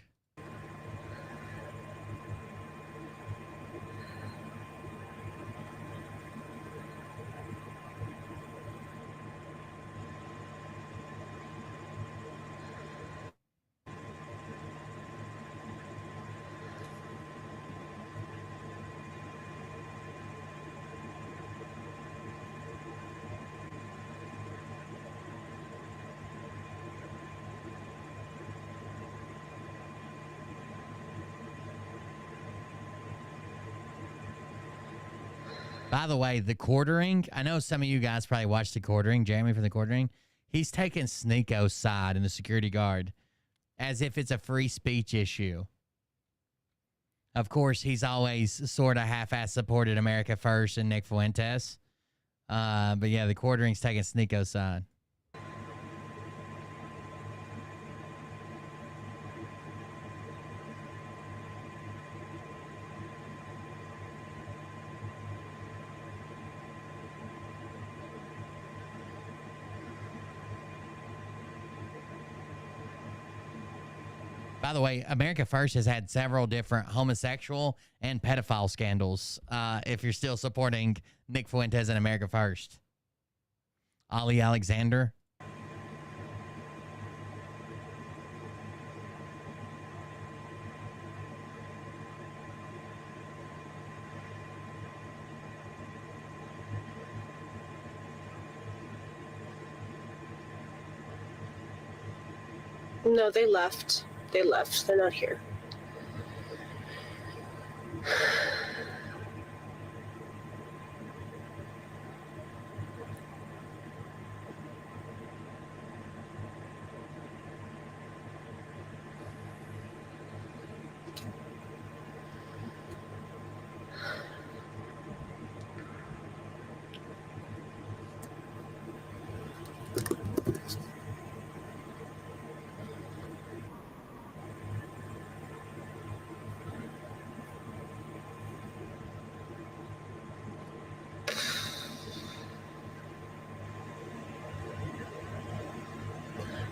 By the way, the quartering, I know some of you guys probably watched the quartering, Jeremy from the quartering. He's taking Sneeko's side in the security guard as if it's a free speech issue. Of course, he's always sort of half-ass supported America First and Nick Fuentes. But yeah, the quartering's taking Sneeko's side. By the way, America First has had several different homosexual and pedophile scandals. If you're still supporting Nick Fuentes and America First. Ali Alexander. No, they left. They left. They're not here.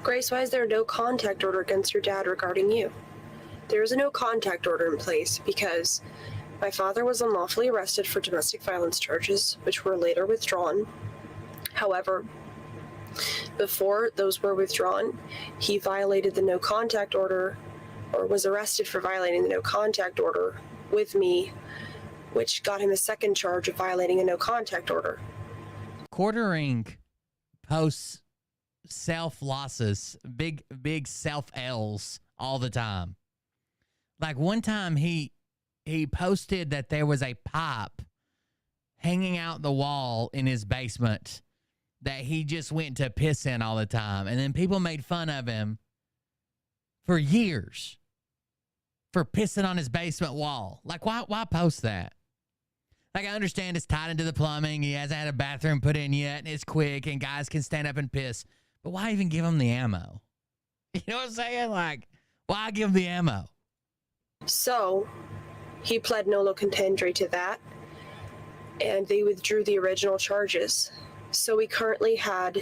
Grace, why is there no contact order against your dad regarding you? There is a no contact order in place because my father was unlawfully arrested for domestic violence charges, which were later withdrawn. However, before those were withdrawn, he violated the no contact order, or was arrested for violating the no contact order with me, which got him a second charge of violating a no contact order. Quartering posts self losses, big self L's all the time. Like one time he posted that there was a pipe hanging out the wall in his basement that he just went to piss in all the time. And then people made fun of him for years for pissing on his basement wall. Like, why post that? Like, I understand it's tied into the plumbing. He hasn't had a bathroom put in yet, and it's quick, and guys can stand up and piss. But why even give him the ammo? You know what I'm saying? Like, why give him the ammo? So, he pled nolo contendere to that, and they withdrew the original charges. So we currently had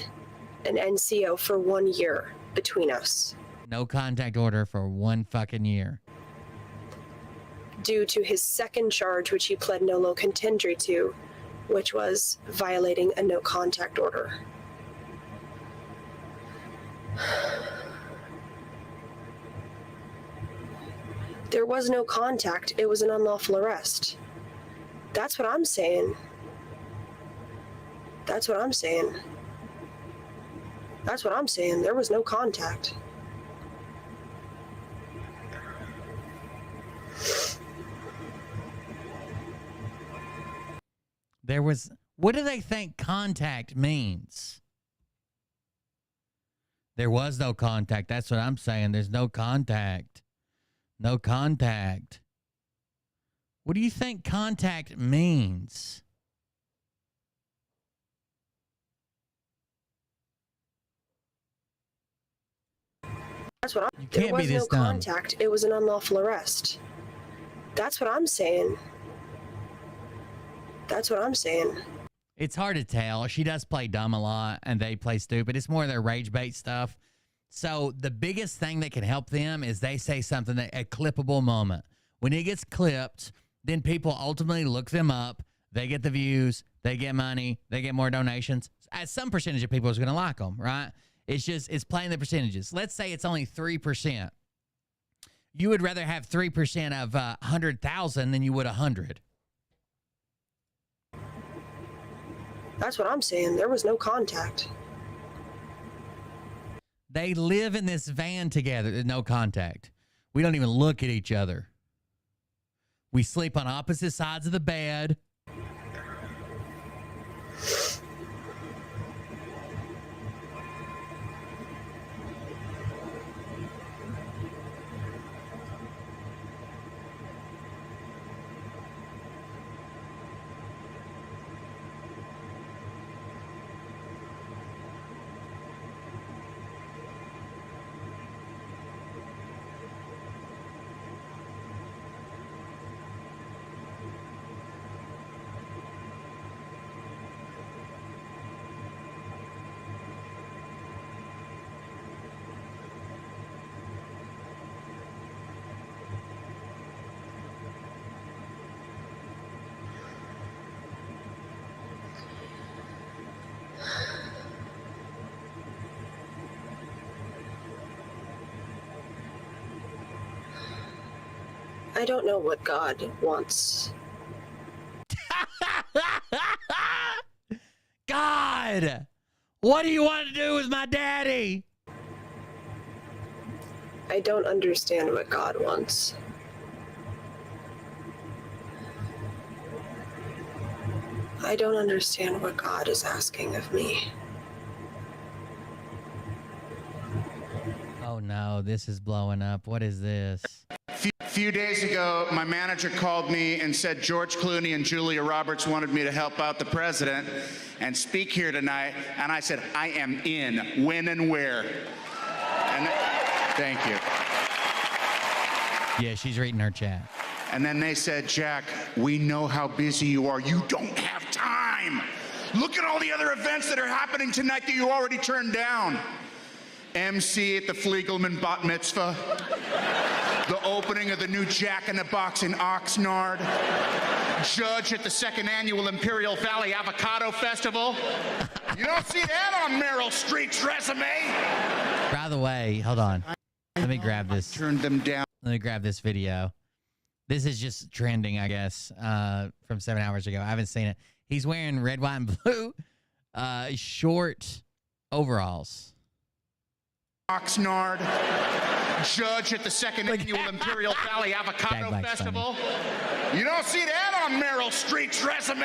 an NCO for 1 year between us. No contact order for 1 fucking year. Due to his second charge, which he pled nolo contendere to, which was violating a no contact order. There was no contact. It was an unlawful arrest. That's what I'm saying. That's what I'm saying. That's what I'm saying. There was no contact. There was... What do they think contact means? There was no contact. That's what I'm saying. There's no contact. No contact. What do you think contact means? That's what You can't there was be this no dumb. contact. It was an unlawful arrest. That's what I'm saying. That's what I'm saying. It's hard to tell. She does play dumb a lot, and they play stupid. It's more their rage bait stuff. So the biggest thing that can help them is they say something, a clippable moment. When it gets clipped, then people ultimately look them up. They get the views. They get money. They get more donations. Some percentage of people is going to like them, right? It's playing the percentages. Let's say it's only 3%. You would rather have 3% of 100,000 than you would 100. That's what I'm saying. There was no contact. They live in this van together. No contact. We don't even look at each other. We sleep on opposite sides of the bed. I don't know what God wants. God, what do you want to do with my daddy? I don't understand what God wants. I don't understand what God is asking of me. Oh no, this is blowing up. What is this? A few days ago, my manager called me and said George Clooney and Julia Roberts wanted me to help out the president and speak here tonight. And I said, I am in. When and where? And thank you. Yeah, she's reading her chat. And then they said, Jack, we know how busy you are. You don't have time. Look at all the other events that are happening tonight that you already turned down. MC at the Fliegelman Bat Mitzvah, the opening of the new Jack in the Box in Oxnard, judge at the 2nd Annual Imperial Valley Avocado Festival. You don't see that on Meryl Streep's resume. By the way, hold on. Let me grab this. Turned them down. Let me grab this video. This is just trending, I guess, from 7 hours ago. I haven't seen it. He's wearing red, white, and blue short overalls. Oxnard, judge at the 2nd Annual Imperial Valley Avocado Festival. You don't see that on Meryl Streep's resume.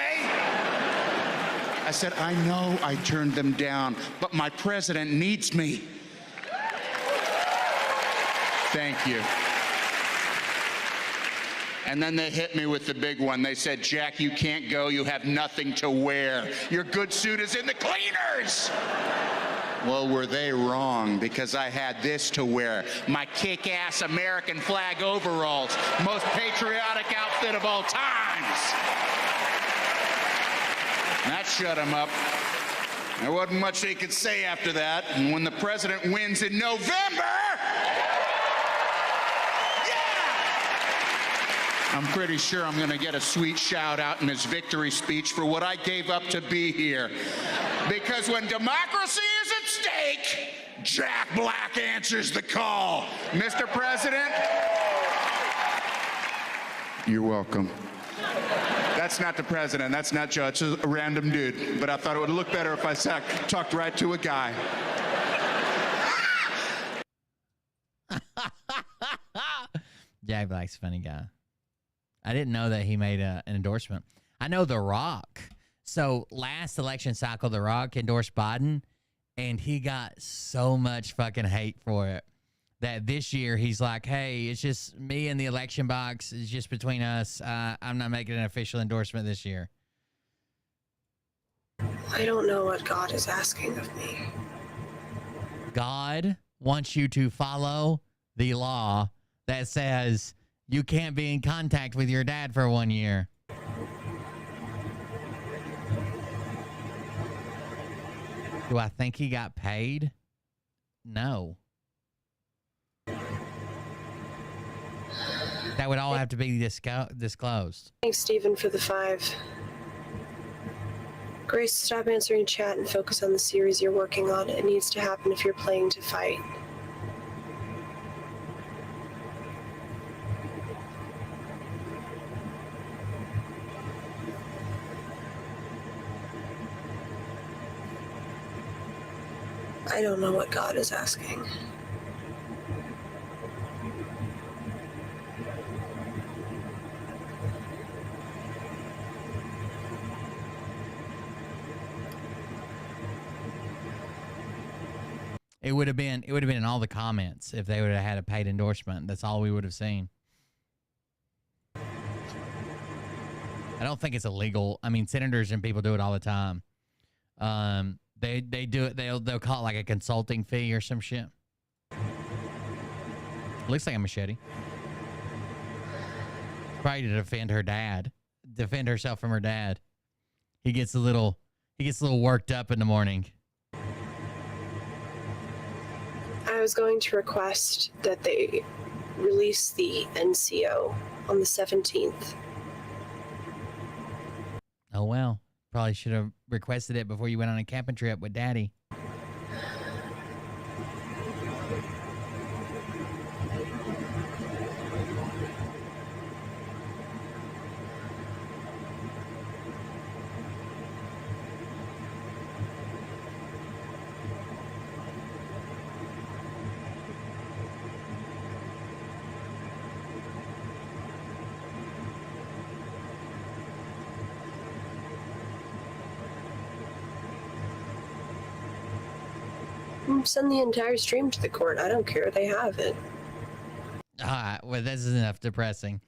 I said, I know I turned them down, but my president needs me. Thank you. And then they hit me with the big one. They said, Jack, you can't go. You have nothing to wear. Your good suit is in the cleaners. Well, were they wrong? Because I had this to wear. My kick-ass American flag overalls. Most patriotic outfit of all times. That shut him up. There wasn't much they could say after that. And when the president wins in November... I'm pretty sure I'm going to get a sweet shout out in his victory speech for what I gave up to be here. Because when democracy is at stake, Jack Black answers the call. Mr. President, you're welcome. That's not the president. That's not Judge. It's a random dude. But I thought it would look better if I talked right to a guy. Jack Black's a funny guy. I didn't know that he made an endorsement. I know The Rock. So last election cycle, The Rock endorsed Biden, and he got so much fucking hate for it that this year he's like, hey, it's just me and the election box. It's just between us. I'm not making an official endorsement this year. I don't know what God is asking of me. God wants you to follow the law that says you can't be in contact with your dad for 1 year. Do I think he got paid? No. That would all have to be disclosed. Thanks, Stephen, for the 5. Grace, stop answering chat and focus on the series you're working on. It needs to happen if you're playing to fight. I don't know what God is asking. It would have been in all the comments if they would have had a paid endorsement. That's all we would have seen. I don't think it's illegal. I mean, senators and people do it all the time. They do it. They'll call it like a consulting fee or some shit. Looks like a machete. Probably to defend her dad, defend herself from her dad. He gets a little worked up in the morning. I was going to request that they release the NCO on the 17th. Oh, well. Probably should have requested it before you went on a camping trip with Daddy. Send the entire stream to the court. I don't care. They have it. All right. Well, this is enough depressing.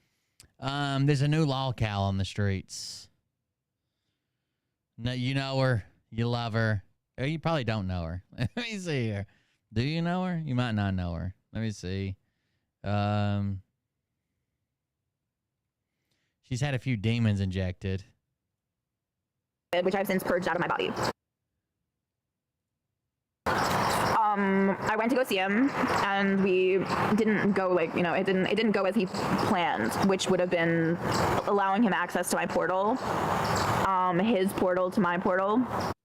There's a new lolcow on the streets. No, you know her. You love her. Or you probably don't know her. Let me see here. Do you know her? You might not know her. Let me see. She's had a few demons injected. Which I've since purged out of my body. I went to go see him, and we didn't go it didn't go as he planned, which would have been allowing him access to my portal, his portal to my portal.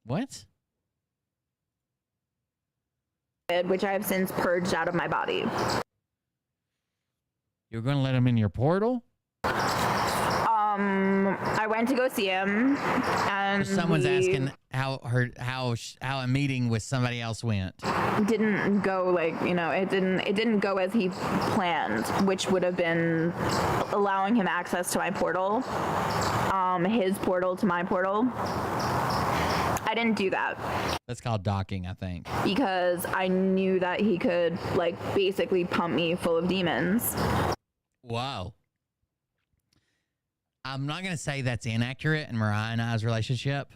What? Which I have since purged out of my body. You were going to let him in your portal? I went to go see him, and someone's asking how a meeting with somebody else went. Didn't go it didn't go as he planned, which would have been allowing him access to my portal, his portal to my portal. I didn't do that. That's called docking, I think. Because I knew that he could basically pump me full of demons. Wow. I'm not going to say that's inaccurate in Mariah and I's relationship,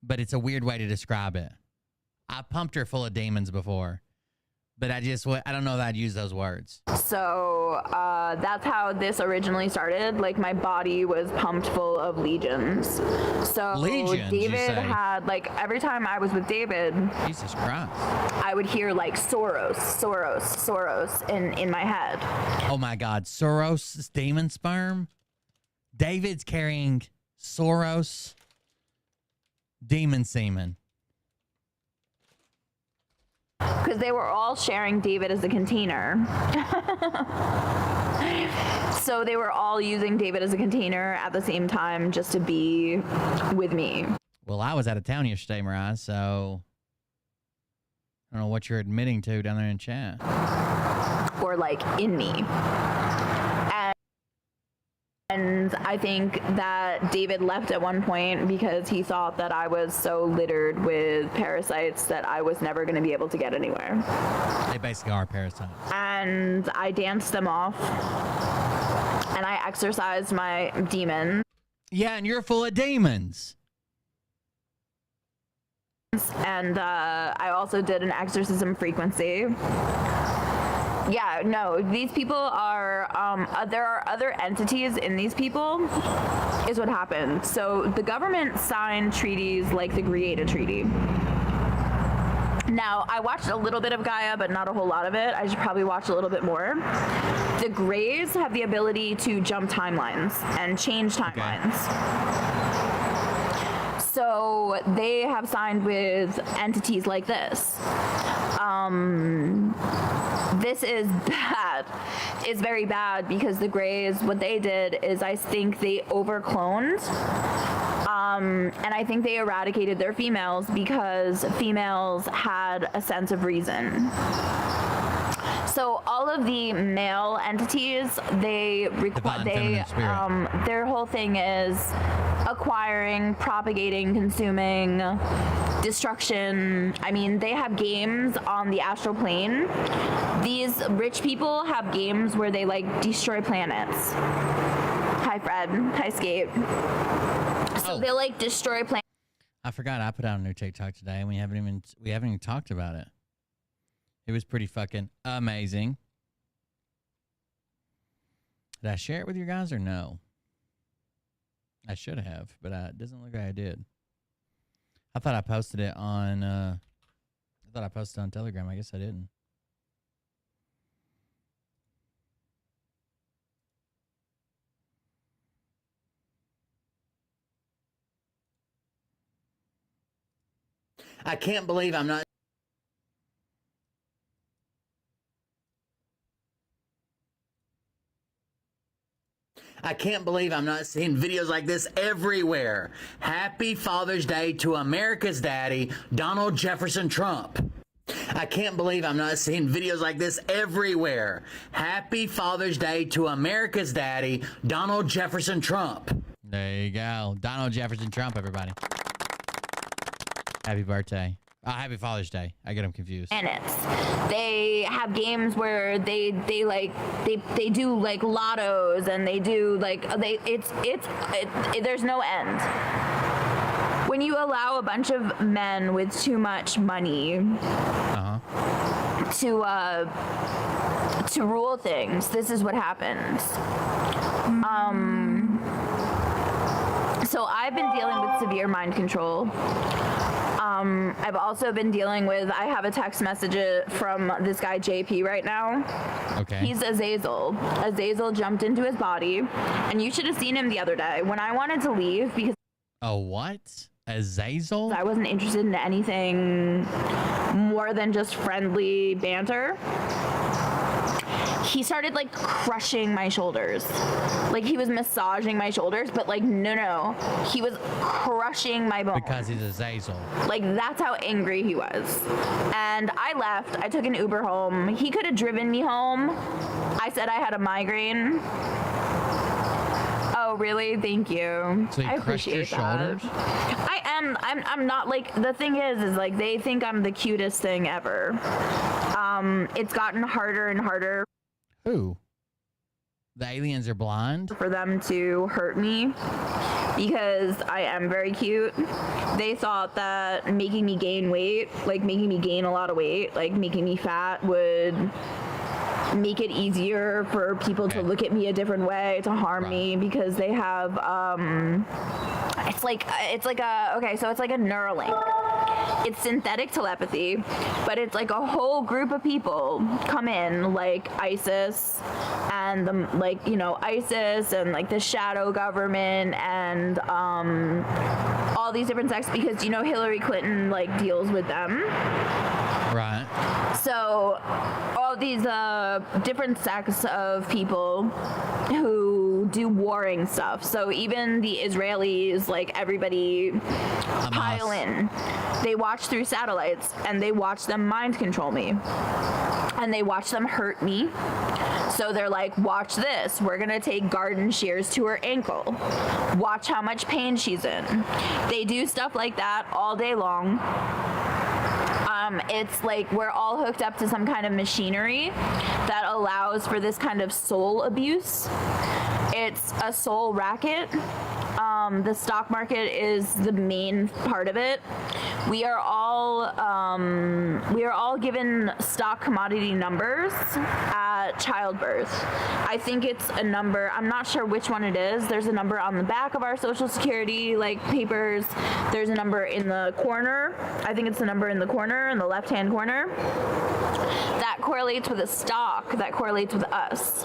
but it's a weird way to describe it. I pumped her full of demons before, but I don't know that I'd use those words. So that's how this originally started. My body was pumped full of legions. So Legions, David had, every time I was with David, Jesus Christ, I would hear Soros, Soros, Soros in my head. Oh my God, Soros, demon sperm? David's carrying Soros demon semen. Because they were all sharing David as a container. So they were all using David as a container at the same time just to be with me. Well, I was out of town yesterday, Mariah, so I don't know what you're admitting to down there in chat. Or in me. And I think that David left at one point because he thought that I was so littered with parasites that I was never going to be able to get anywhere. They basically are parasites. And I danced them off. And I exorcised my demons. Yeah, and you're full of demons. And I also did an exorcism frequency. Yeah, no, these people are, there are other entities in these people, is what happened. So the government signed treaties like the Greada Treaty. Now, I watched a little bit of Gaia, but not a whole lot of it. I should probably watch a little bit more. The Greys have the ability to jump timelines and change timelines. Okay. So they have signed with entities like this. This is bad. It's very bad because the Greys, what they did is I think they overcloned. And I think they eradicated their females because females had a sense of reason. So all of the male entities, their whole thing is acquiring, propagating, consuming, destruction. I mean, they have games on the astral plane. These rich people have games where they destroy planets. Hi Fred. Hi Skate. So they destroy planets. I forgot I put out a new TikTok today and we haven't even talked about it. It was pretty fucking amazing. Did I share it with you guys or no? I should have, but it doesn't look like I did. I thought I posted it on Telegram. I guess I didn't. I can't believe I'm not. I can't believe I'm not seeing videos like this everywhere. Happy Father's Day to America's daddy, Donald Jefferson Trump. I can't believe I'm not seeing videos like this everywhere. Happy Father's Day to America's daddy, Donald Jefferson Trump. There you go. Donald Jefferson Trump, everybody. Happy birthday. Happy Father's Day. I get them confused. Planets. They have games where they do lottos and they do there's no end. When you allow a bunch of men with too much money to rule things, this is what happens. So I've been dealing with severe mind control. I've also been dealing with, I have a text message from this guy JP right now. Okay. He's Azazel. Azazel jumped into his body, and you should have seen him the other day when I wanted to leave because Oh, what? Azazel? I wasn't interested in anything more than just friendly banter. He started like crushing my shoulders. Like he was massaging my shoulders, but like no. He was crushing my bones. Because he's Azazel. Like that's how angry he was. And I left. I took an Uber home. He could have driven me home. I said I had a migraine. Oh, really? Thank you. So he I crushed your appreciate that. shoulders? I'm not like, the thing is like they think I'm the cutest thing ever. It's gotten harder and harder. Who? The aliens are blind? For them to hurt me because I am very cute. They thought that making me gain weight, like making me gain a lot of weight, like making me fat would make it easier for people to look at me a different way, to harm me, because they have it's like a Neuralink. It's synthetic telepathy, but it's like a whole group of people come in, like ISIS and ISIS and like the shadow government and all these different sects, because Hillary Clinton like deals with them. Right. So all these different sects of people who do warring stuff. So even the Israelis, like everybody pile in. They watch through satellites and they watch them mind control me. And they watch them hurt me. So they're like, watch this. We're going to take garden shears to her ankle. Watch how much pain she's in. They do stuff like that all day long. It's like we're all hooked up to some kind of machinery that allows for this kind of soul abuse. It's a soul racket. The stock market is the main part of it. We are all given stock commodity numbers at childbirth. I think it's a number. I'm not sure which one it is. There's a number on the back of our Social Security papers. There's a number in the corner. I think it's the number in the corner, in the left-hand corner. That correlates with a stock. That correlates with us.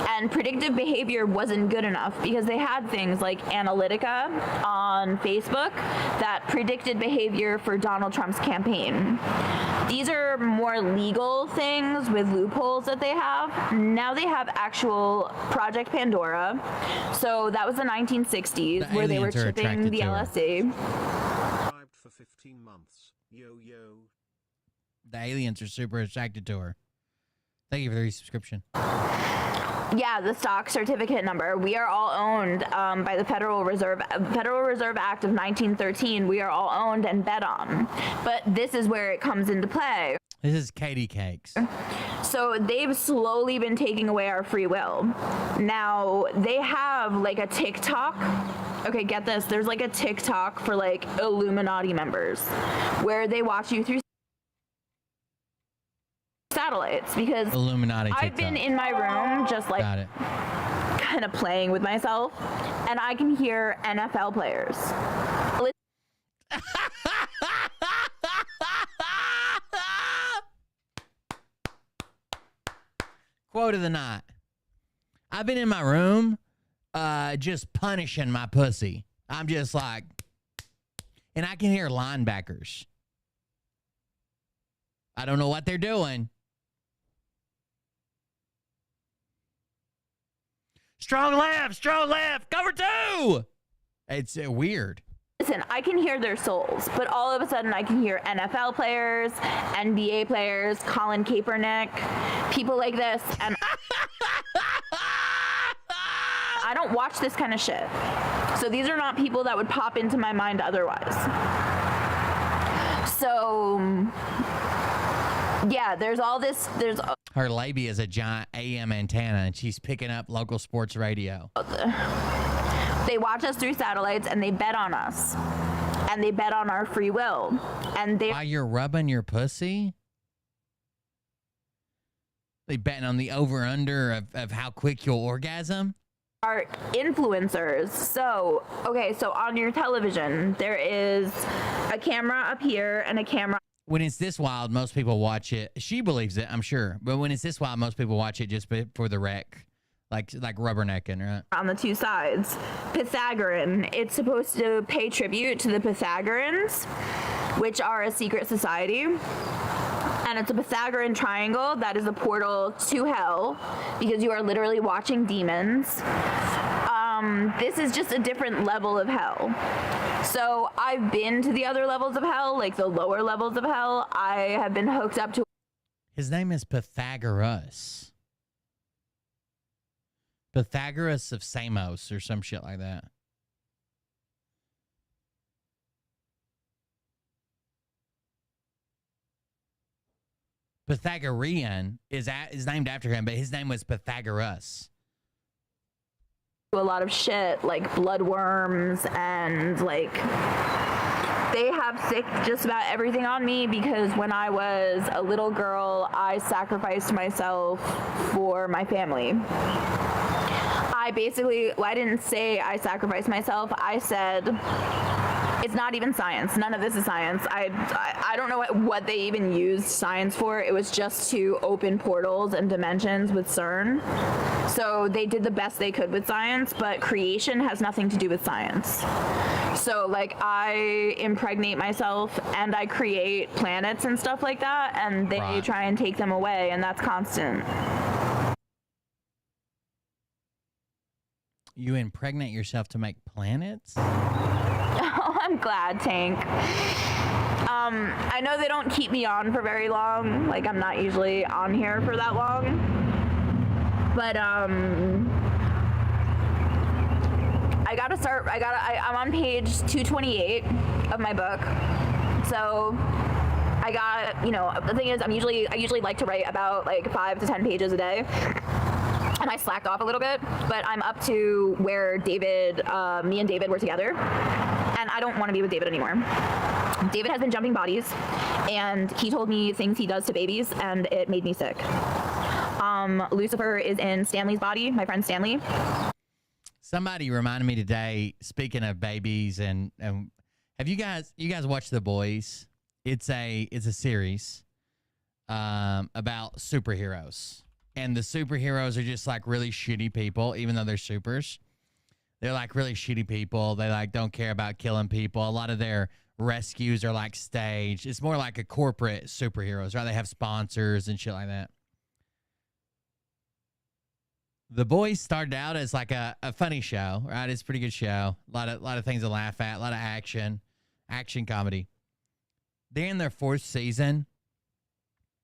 And predictive behavior wasn't good enough because they had things like Analytica on Facebook that predicted behavior for Donald Trump's campaign. These are more legal things with loopholes that they have. Now they have actual Project Pandora. So that was the 1960s where they were chipping the LSD. For 15 months. Yo. The aliens are super attracted to her. Thank you for the resubscription. Yeah, the stock certificate number. We are all owned by the Federal Reserve Act of 1913. We are all owned and bet on. But this is where it comes into play. This is Katie Cakes. So they've slowly been taking away our free will. Now, they have like a TikTok. Okay, get this. There's like a TikTok for like Illuminati members where they watch you through satellites, because Illuminati I've been in my room just like kind of playing with myself, and I can hear NFL players. Quote of the night. I've been in my room just punishing my pussy. I'm just like, and I can hear linebackers. I don't know what they're doing. Strong left, cover two. It's weird. Listen, I can hear their souls, but all of a sudden I can hear NFL players, NBA players, Colin Kaepernick, people like this, and I don't watch this kind of shit. So these are not people that would pop into my mind otherwise. So yeah, there's all this. Her labia is a giant AM antenna, and she's picking up local sports radio. They watch us through satellites, and they bet on us, and they bet on our free will. And they while you're rubbing your pussy, they betting on the over/under of how quick you'll orgasm. Are influencers. So, okay, so on your television, there is a camera up here and a camera When it's this wild, most people watch it. She believes it, I'm sure. But when it's this wild, most people watch it just for the wreck. Like rubbernecking, right? on the two sides. Pythagorean. It's supposed to pay tribute to the Pythagoreans, which are a secret society. And it's a Pythagorean triangle that is a portal to hell because you are literally watching demons. This is just a different level of hell. So I've been to the other levels of hell, like the lower levels of hell. I have been hooked up to. His name is Pythagoras. Pythagoras of Samos or some shit like that. Pythagorean is named after him, but his name was Pythagoras. A lot of shit like bloodworms and like they have sick just about everything on me because when I was a little girl, I sacrificed myself for my family. I didn't say I sacrificed myself. I said it's not even science. None of this is science. I don't know what they even used science for. It was just to open portals and dimensions with CERN. So they did the best they could with science, but creation has nothing to do with science. So like I impregnate myself and I create planets and stuff like that, and they try and take them away, and that's constant. You impregnate yourself to make planets? Oh, I'm glad, Tank. I know they don't keep me on for very long. Like, I'm not usually on here for that long. But, I'm on page 228 of my book. So, the thing is, I usually like to write about, like, 5 to 10 pages a day. And I slacked off a little bit, but I'm up to where me and David were together, and I don't want to be with David anymore. David has been jumping bodies, and he told me things he does to babies, and it made me sick. Lucifer is in Stanley's body, my friend Stanley. Somebody reminded me today, speaking of babies, and have you guys watched The Boys? It's a series about superheroes. And the superheroes are just like really shitty people, even though they're supers. They're like really shitty people. They like don't care about killing people. A lot of their rescues are like staged. It's more like a corporate superheroes, right? They have sponsors and shit like that. The Boys started out as like a funny show, right? It's a pretty good show. A lot of things to laugh at, a lot of action comedy. They're in their 4th season,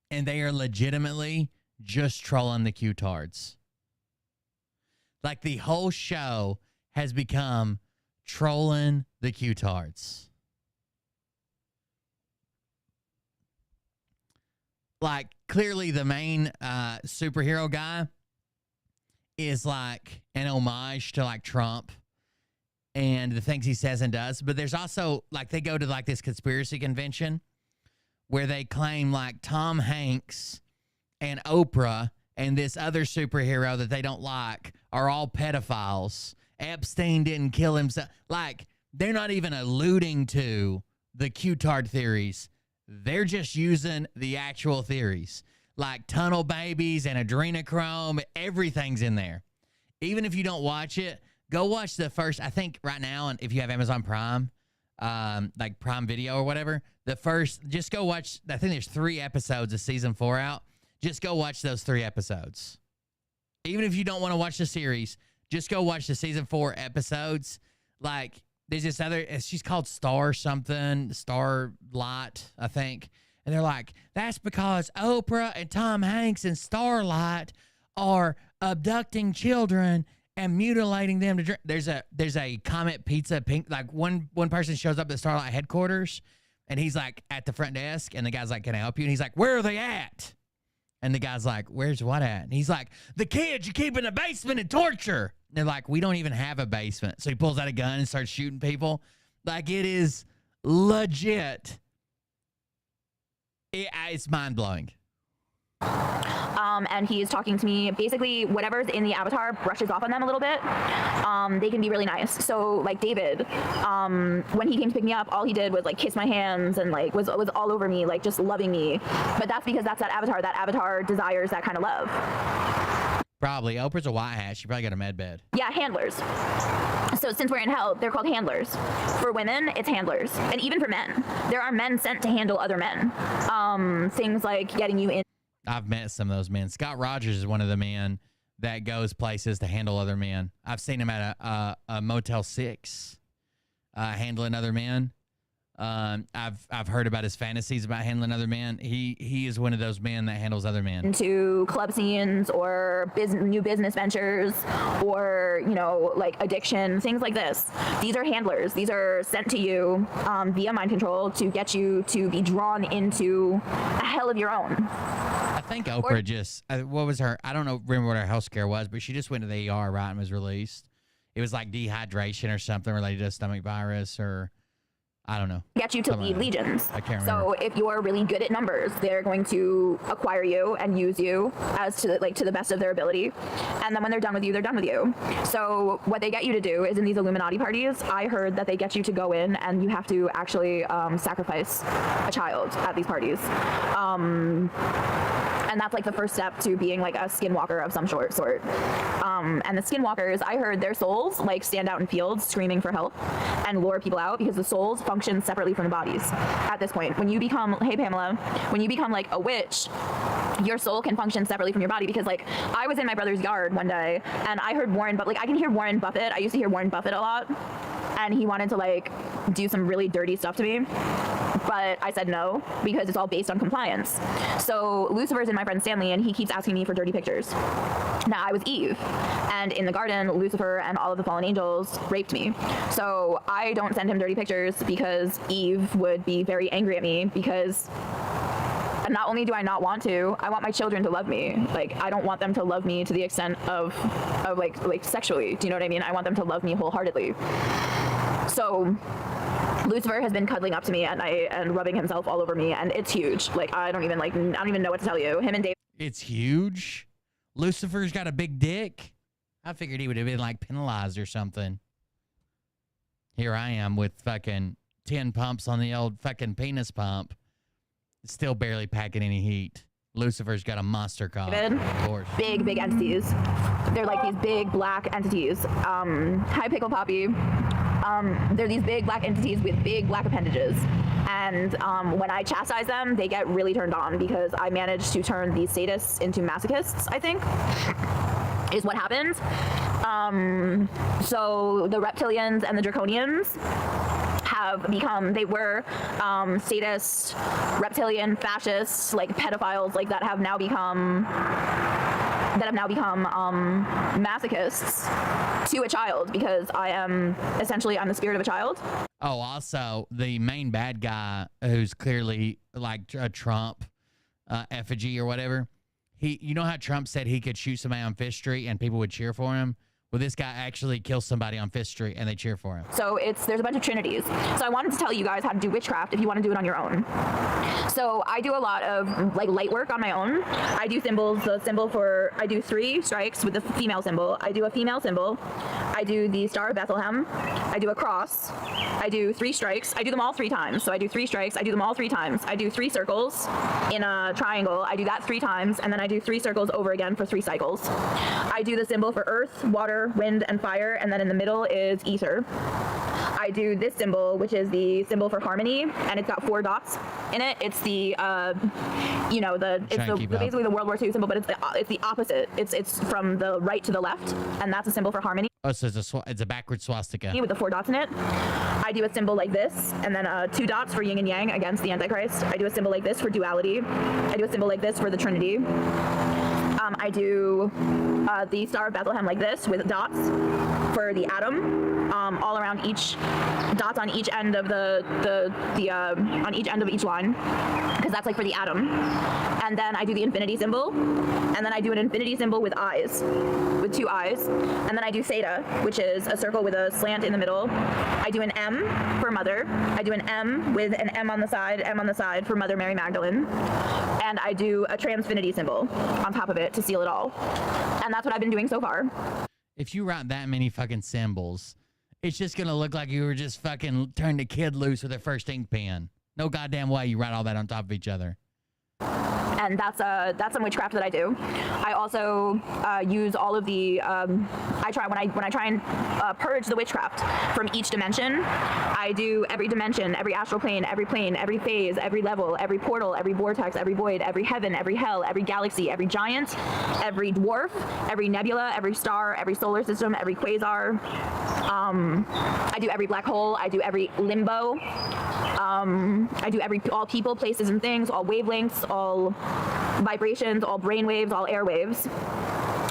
and they are legitimately just trolling the Q-tards. Like the whole show has become trolling the Q-tards. Like clearly the main superhero guy is like an homage to like Trump and the things he says and does. But there's also like they go to like this conspiracy convention where they claim like Tom Hanks and Oprah and this other superhero that they don't like are all pedophiles. Epstein didn't kill himself. Like, they're not even alluding to the Q-tard theories. They're just using the actual theories. Like tunnel babies and adrenochrome. Everything's in there. Even if you don't watch it, go watch the first, I think right now, and if you have Amazon Prime, like Prime Video or whatever, just go watch, I think there's 3 episodes of season 4 out. Just go watch those 3 episodes. Even if you don't want to watch the series, just go watch the season 4 episodes. Like, there's this other, she's called Starlight, I think. And they're like, that's because Oprah and Tom Hanks and Starlight are abducting children and mutilating them to drink. There's a Comet Pizza Pink, like one person shows up at Starlight headquarters, and he's like at the front desk, and the guy's like, can I help you? And he's like, where are they at? And the guy's like, where's what at? And he's like, the kids you keep in the basement and torture. And they're like, we don't even have a basement. So he pulls out a gun and starts shooting people. Like, it is legit. It's mind-blowing. and he's talking to me. Basically, whatever's in the avatar brushes off on them a little bit. They can be really nice. So like David, when he came to pick me up, all he did was like kiss my hands and like was all over me, like just loving me. But that's because that's that avatar. That avatar desires that kind of love. Probably. Oprah's a white hat. She probably got a med bed. Yeah, handlers. So since we're in hell, they're called handlers. For women, it's handlers. And even for men, there are men sent to handle other men. Things like getting you in. I've met some of those men. Scott Rogers is one of the men that goes places to handle other men. I've seen him at a Motel 6 handling other men. I've heard about his fantasies about handling other men. He is one of those men that handles other men. Into club scenes or new business ventures or, you know, like addiction, things like this. These are handlers. These are sent to you via mind control to get you to be drawn into a hell of your own. I think Oprah just, what was her, I don't know, remember what her health scare was, but she just went to the ER, right, and was released. It was like dehydration or something related to a stomach virus or... I don't know. Get you to lead legions. I can't remember. So if you're really good at numbers, they're going to acquire you and use you as to the best of their ability. And then when they're done with you, they're done with you. So what they get you to do is in these Illuminati parties, I heard that they get you to go in and you have to actually sacrifice a child at these parties. And that's like the first step to being like a skinwalker of some sort. And the skinwalkers, I heard their souls like stand out in fields screaming for help and lure people out because the souls function separately from the bodies at this point. When you become, hey Pamela, when you become like a witch, your soul can function separately from your body because like I was in my brother's yard one day and I heard Warren, but like I can hear Warren Buffett. I used to hear Warren Buffett a lot and he wanted to like do some really dirty stuff to me. But I said no because it's all based on compliance. So Lucifer's in my friend Stanley and he keeps asking me for dirty pictures. Now I was Eve and in the garden Lucifer and all of the fallen angels raped me. So I don't send him dirty pictures because Eve would be very angry at me because not only do I not want to, I want my children to love me. Like I don't want them to love me to the extent of like sexually. Do you know what I mean? I want them to love me wholeheartedly. So Lucifer has been cuddling up to me and rubbing himself all over me, and it's huge. Like I don't even know what to tell you. Him and Dave. It's huge. Lucifer's got a big dick. I figured he would have been like penalized or something. Here I am with fucking 10 pumps on the old fucking penis pump. Still barely packing any heat. Lucifer's got a monster cock. Of course. Big entities. They're like these big black entities. Hi Pickle Poppy. They're these big black entities with big black appendages. And when I chastise them, they get really turned on because I managed to turn these sadists into masochists, I think, is what happened. So the reptilians and the draconians have become, they were sadist, reptilian, fascists, like pedophiles, like that have now become masochists to a child because I'm the spirit of a child. Oh, also the main bad guy who's clearly like a Trump effigy or whatever. You know how Trump said he could shoot somebody on Fifth Street and people would cheer for him? Well, this guy actually kills somebody on Fifth Street and they cheer for him. So there's a bunch of trinities. So I wanted to tell you guys how to do witchcraft if you want to do it on your own. So I do a lot of like light work on my own. I do symbols, I do 3 strikes with the female symbol. I do a female symbol. I do the Star of Bethlehem. I do a cross. I do 3 strikes. I do them all 3 times. So I do 3 strikes. I do them all 3 times. I do 3 circles in a triangle. I do that 3 times. And then I do 3 circles over again for 3 cycles. I do the symbol for earth, water, wind, and fire, and then in the middle is ether. I do this symbol, which is the symbol for harmony, and it's got 4 dots in it. It's the, basically the World War II symbol, but it's the opposite. It's from the right to the left, and that's a symbol for harmony. Oh, so it's a backward swastika with the 4 dots in it. I do a symbol like this, and then 2 dots for yin and yang against the Antichrist. I do a symbol like this for duality. I do a symbol like this for the Trinity. I do the Star of Bethlehem like this with dots for the atom. all around each dots on each end of on each end of each line, because that's like for the atom. And then I do the infinity symbol, and then I do an infinity symbol with eyes, with 2 eyes, and then I do theta, which is a circle with a slant in the middle. I do an M for mother. I do an M with an M on the side for Mother Mary Magdalene, and I do a transfinity symbol on top of it to seal it all. And that's what I've been doing so far. If you write that many fucking symbols, it's just gonna look like you were just fucking turned a kid loose with their first ink pen. No goddamn way you write all that on top of each other. And that's some witchcraft that I do. I also use all of the I try and purge the witchcraft from each dimension. I do every dimension, every astral plane, every phase, every level, every portal, every vortex, every void, every heaven, every hell, every galaxy, every giant, every dwarf, every nebula, every star, every solar system, every quasar. I do every black hole. I do every limbo. I do all people, places, and things, all wavelengths, all vibrations, all brain waves, all air waves.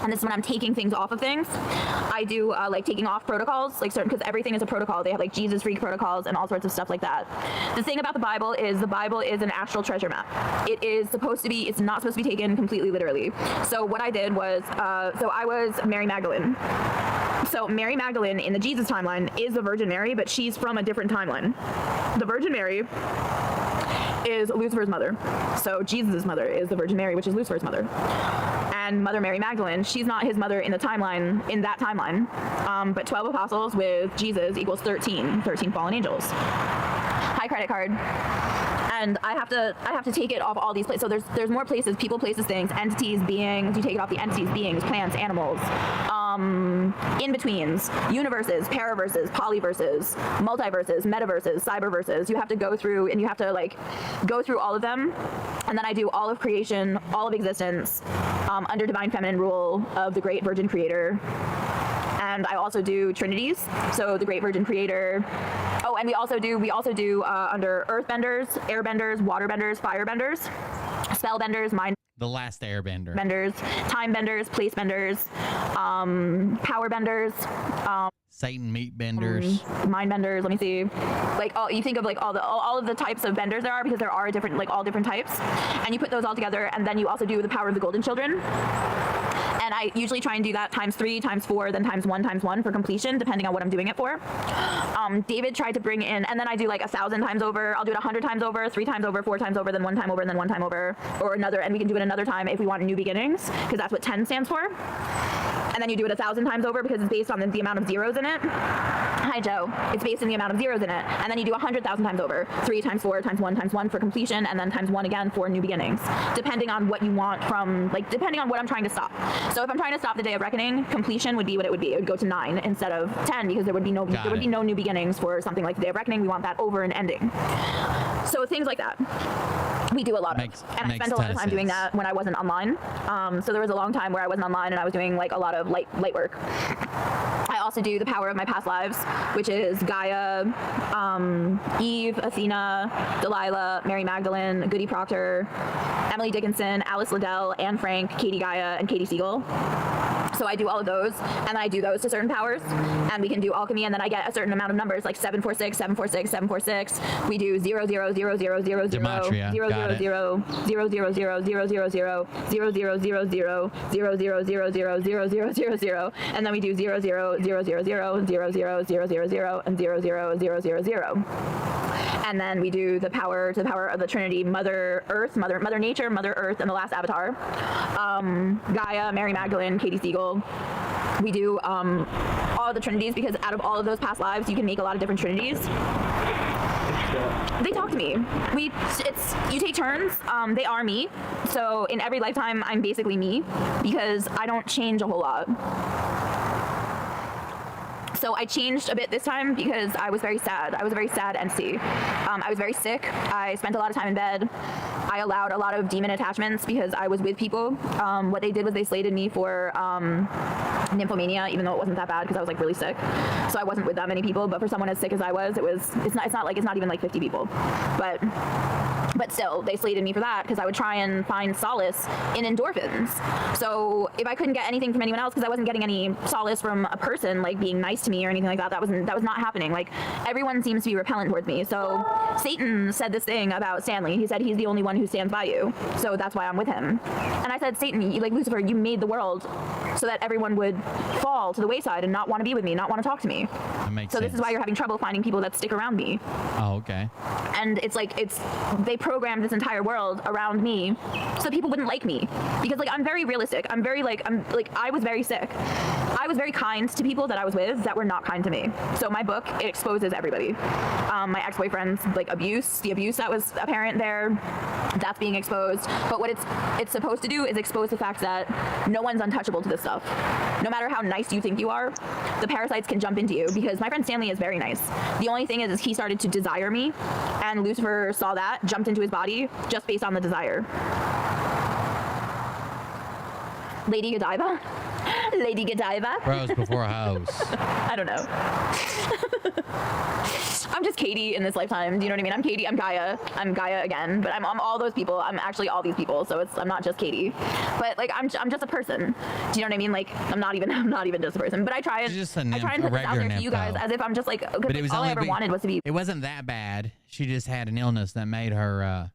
And this is when I'm taking things off of things. I do like taking off protocols, like certain, because everything is a protocol. They have like Jesus freak protocols and all sorts of stuff like that. The thing about the Bible is an astral treasure map. It's not supposed to be taken completely literally. So what I did was, so I was Mary Magdalene. So Mary Magdalene in the Jesus timeline is the Virgin Mary, but she's from a different timeline. The Virgin Mary is Lucifer's mother. So Jesus' mother is the Virgin Mary, which is Lucifer's mother. And Mother Mary Magdalene, she's not his mother in that timeline. But 12 apostles with Jesus equals 13 fallen angels. High credit card. And I have to take it off all these places. So there's more places, people, places, things, entities, beings. You take it off the entities, beings, plants, animals, in-betweens, universes, paraverses, polyverses, multiverses, metaverses, cyberverses. You have to go through, and you have to like go through all of them. And then I do all of creation, all of existence, under divine feminine rule of the great virgin creator. And I also do trinities, so the great virgin creator. Oh, and we also do under earthbenders, airbenders, waterbenders, firebenders, spellbenders, mind. The last airbender. Benders, time benders, place benders, power benders. Satan meat benders. Mind benders. Let me see. Like you think of like all of the types of benders there are, because there are all different types, and you put those all together, and then you also do the power of the golden children. And I usually try and do that times 3, times 4, then times 1 for completion, depending on what I'm doing it for. David tried to bring in, and then I do like 1,000 times over. I'll do it 100 times over, 3 times over, 4 times over, then 1 time over, and then 1 time over, or another. And we can do it another time if we want new beginnings, because that's what 10 stands for. And then you do it 1,000 times over because it's based on the amount of zeros in it. Hi, Joe. It's based on the amount of zeros in it. And then you do 100,000 times over, 3 times 4 times 1 for completion, and then times 1 again for new beginnings, depending on what you want depending on what I'm trying to stop. So if I'm trying to stop the Day of Reckoning, completion would be what it would be. It would go to 9 instead of 10, because there would be no new beginnings for something like the Day of Reckoning. We want that over and ending. So things like that. We do a lot of, and I spent a lot of time doing that when I wasn't online. So there was a long time where I wasn't online, and I was doing like a lot of light work. I also do the power of my past lives, which is Gaia, Eve, Athena, Delilah, Mary Magdalene, Goody Proctor, Emily Dickinson, Alice Liddell, Anne Frank, Katie Gaia, and Katie Siegel. So I do all of those, and then I do those to certain powers, and we can do alchemy, and then I get a certain amount of numbers, like 746, 746, 746. We do 0, 0, 0, 0, 0, 0, 0, 0, 0, 0, 0, 0, 0, 0, 0, 0, 0, 0, 0, 0, 0, 0, 0, 0, 0, 0, 0, 0, 0, 0, and then we do 0, 0, 0, 0, 0, 0, 0, 0, 0, 0, and 0, 0, 0, 0, 0. And then we do the power of the Trinity, Mother Earth, Mother Nature, Mother Earth, and the last avatar. Gaia, Mary Magdalene, Katie Siegel. We do all of the Trinities, because out of all of those past lives, you can make a lot of different Trinities. They talk to me. You take turns. They are me. So in every lifetime, I'm basically me, because I don't change a whole lot. So I changed a bit this time because I was very sad. I was a very sad entity. I was very sick. I spent a lot of time in bed. I allowed a lot of demon attachments because I was with people. What they did was they slated me for nymphomania, even though it wasn't that bad because I was like really sick. So I wasn't with that many people. But for someone as sick as I was, it's not even like 50 people. But But still, they slated me for that because I would try and find solace in endorphins. So if I couldn't get anything from anyone else, because I wasn't getting any solace from a person like being nice to me or anything like that, that was not happening. Like everyone seems to be repellent towards me. So Satan said this thing about Stanley. He said he's the only one who stands by you. So that's why I'm with him. And I said, Satan, like Lucifer, you made the world so that everyone would fall to the wayside and not want to be with me, not want to talk to me. That makes so sense. this is why you're having trouble finding people that stick around me. Oh, okay. And it's like they programmed this entire world around me so people wouldn't like me, because like I'm very realistic. I was very sick. I was very kind to people that I was with that were not kind to me. So my book, it exposes everybody. My ex-boyfriend's like abuse, the abuse that was apparent there, that's being exposed. But what it's supposed to do is expose the fact that no one's untouchable to this stuff. No matter how nice you think you are, the parasites can jump into you, because my friend Stanley is very nice. The only thing is he started to desire me, and Lucifer saw that, jumped into his body just based on the desire. Lady Godiva? Lady Godiva? Bros before hoes. I don't know. I'm just Katie in this lifetime. Do you know what I mean? I'm Katie. I'm Gaia. I'm Gaia again. But I'm all those people. I'm actually all these people. So I'm not just Katie. But like I'm just a person. Do you know what I mean? Like I'm not even just a person. But I try and put this out there for you guys as if I'm just like, But it was all I ever wanted was to be. It wasn't that bad. She just had an illness that made her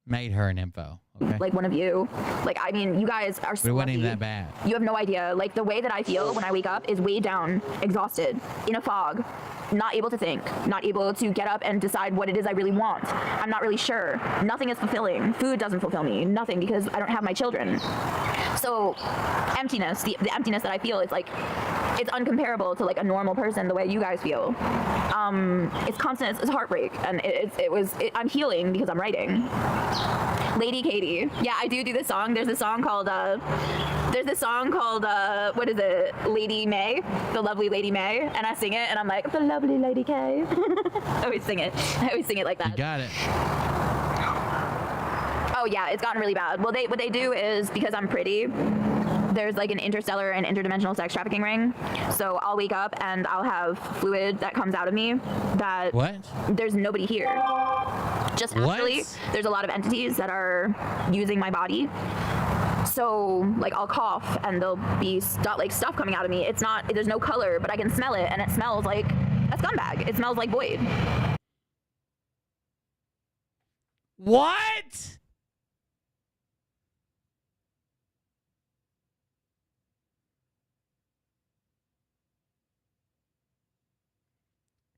an info. Okay? Like one of you. Like, I mean, you guys are so But it wasn't even lucky. that bad. You have no idea. Like, the way that I feel when I wake up is way down, exhausted, in a fog, not able to think, not able to get up and decide what it is I really want. I'm not really sure. Nothing is fulfilling. Food doesn't fulfill me. Nothing, because I don't have my children. So emptiness, the emptiness that I feel is like, it's uncomparable to like a normal person the way you guys feel. It's constant, it's heartbreak, and I'm healing because I'm writing. Lady Katie. Yeah, I do this song. There's this song called what is it? Lady May, the lovely Lady May, and I sing it, and I'm like, the lovely Lady K. I always sing it like that. You got it. Oh yeah, it's gotten really bad. Well, what they do is, because I'm pretty, there's like an interstellar and interdimensional sex trafficking ring. So I'll wake up and I'll have fluid that comes out of me that there's nobody here. Just naturally, there's a lot of entities that are using my body. So like I'll cough and there'll be stuff coming out of me. There's no color, but I can smell it, and it smells like a scumbag. It smells like void. What?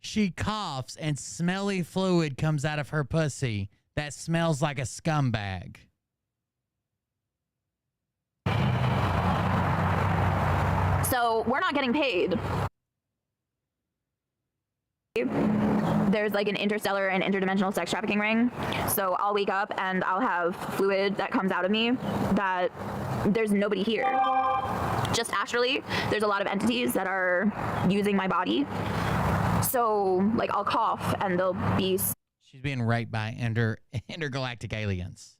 She coughs and smelly fluid comes out of her pussy that smells like a scumbag. So we're not getting paid. There's like an interstellar and interdimensional sex trafficking ring. So I'll wake up and I'll have fluid that comes out of me that there's nobody here. Just astrally, there's a lot of entities that are using my body. So like I'll cough and there'll be She's being raped by intergalactic aliens.